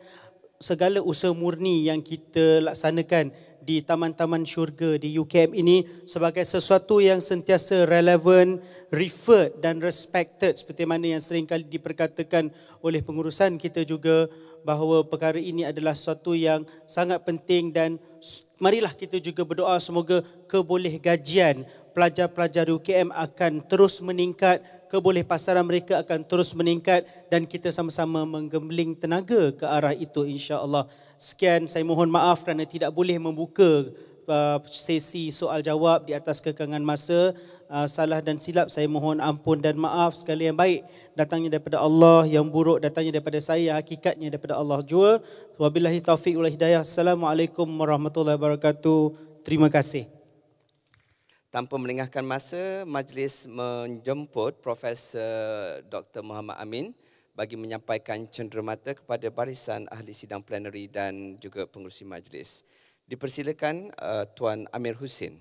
segala usaha murni yang kita laksanakan di taman-taman syurga di UKM ini sebagai sesuatu yang sentiasa relevan, referred dan respected, seperti mana yang sering kali diperkatakan oleh pengurusan kita juga, bahawa perkara ini adalah sesuatu yang sangat penting. Dan marilah kita juga berdoa semoga kebolehgajian pelajar-pelajar UKM akan terus meningkat, kebolehpasaran mereka akan terus meningkat, dan kita sama-sama menggembling tenaga ke arah itu, insya-Allah. Sekian, saya mohon maaf kerana tidak boleh membuka sesi soal jawab di atas kekangan masa. Salah dan silap saya mohon ampun dan maaf. Segala yang baik datangnya daripada Allah, yang buruk datangnya daripada saya, yang hakikatnya daripada Allah jua. Wabillahi taufiq wal hidayah. Assalamualaikum warahmatullahi wabarakatuh. Terima kasih. Tanpa melengahkan masa, majlis menjemput Profesor Dr. Muhammad Amin bagi menyampaikan cenderamata kepada barisan ahli sidang plenary dan juga pengerusi majlis. Dipersilakan Tuan Amir Hussein.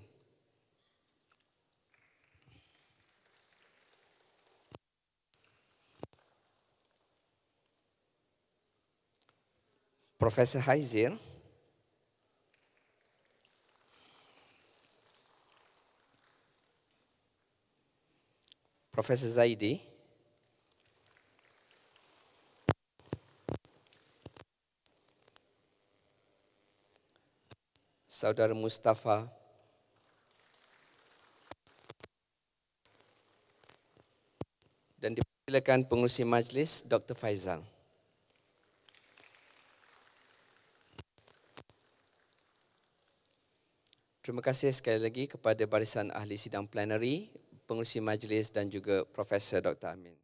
Profesor Haizir, Profesor Zaidi, Saudara Mustafa, dan dipersilakan pengurusi majlis Dr. Faizal. Terima kasih sekali lagi kepada barisan ahli sidang plenary, pengurusi majlis dan juga Profesor Dr. Amin.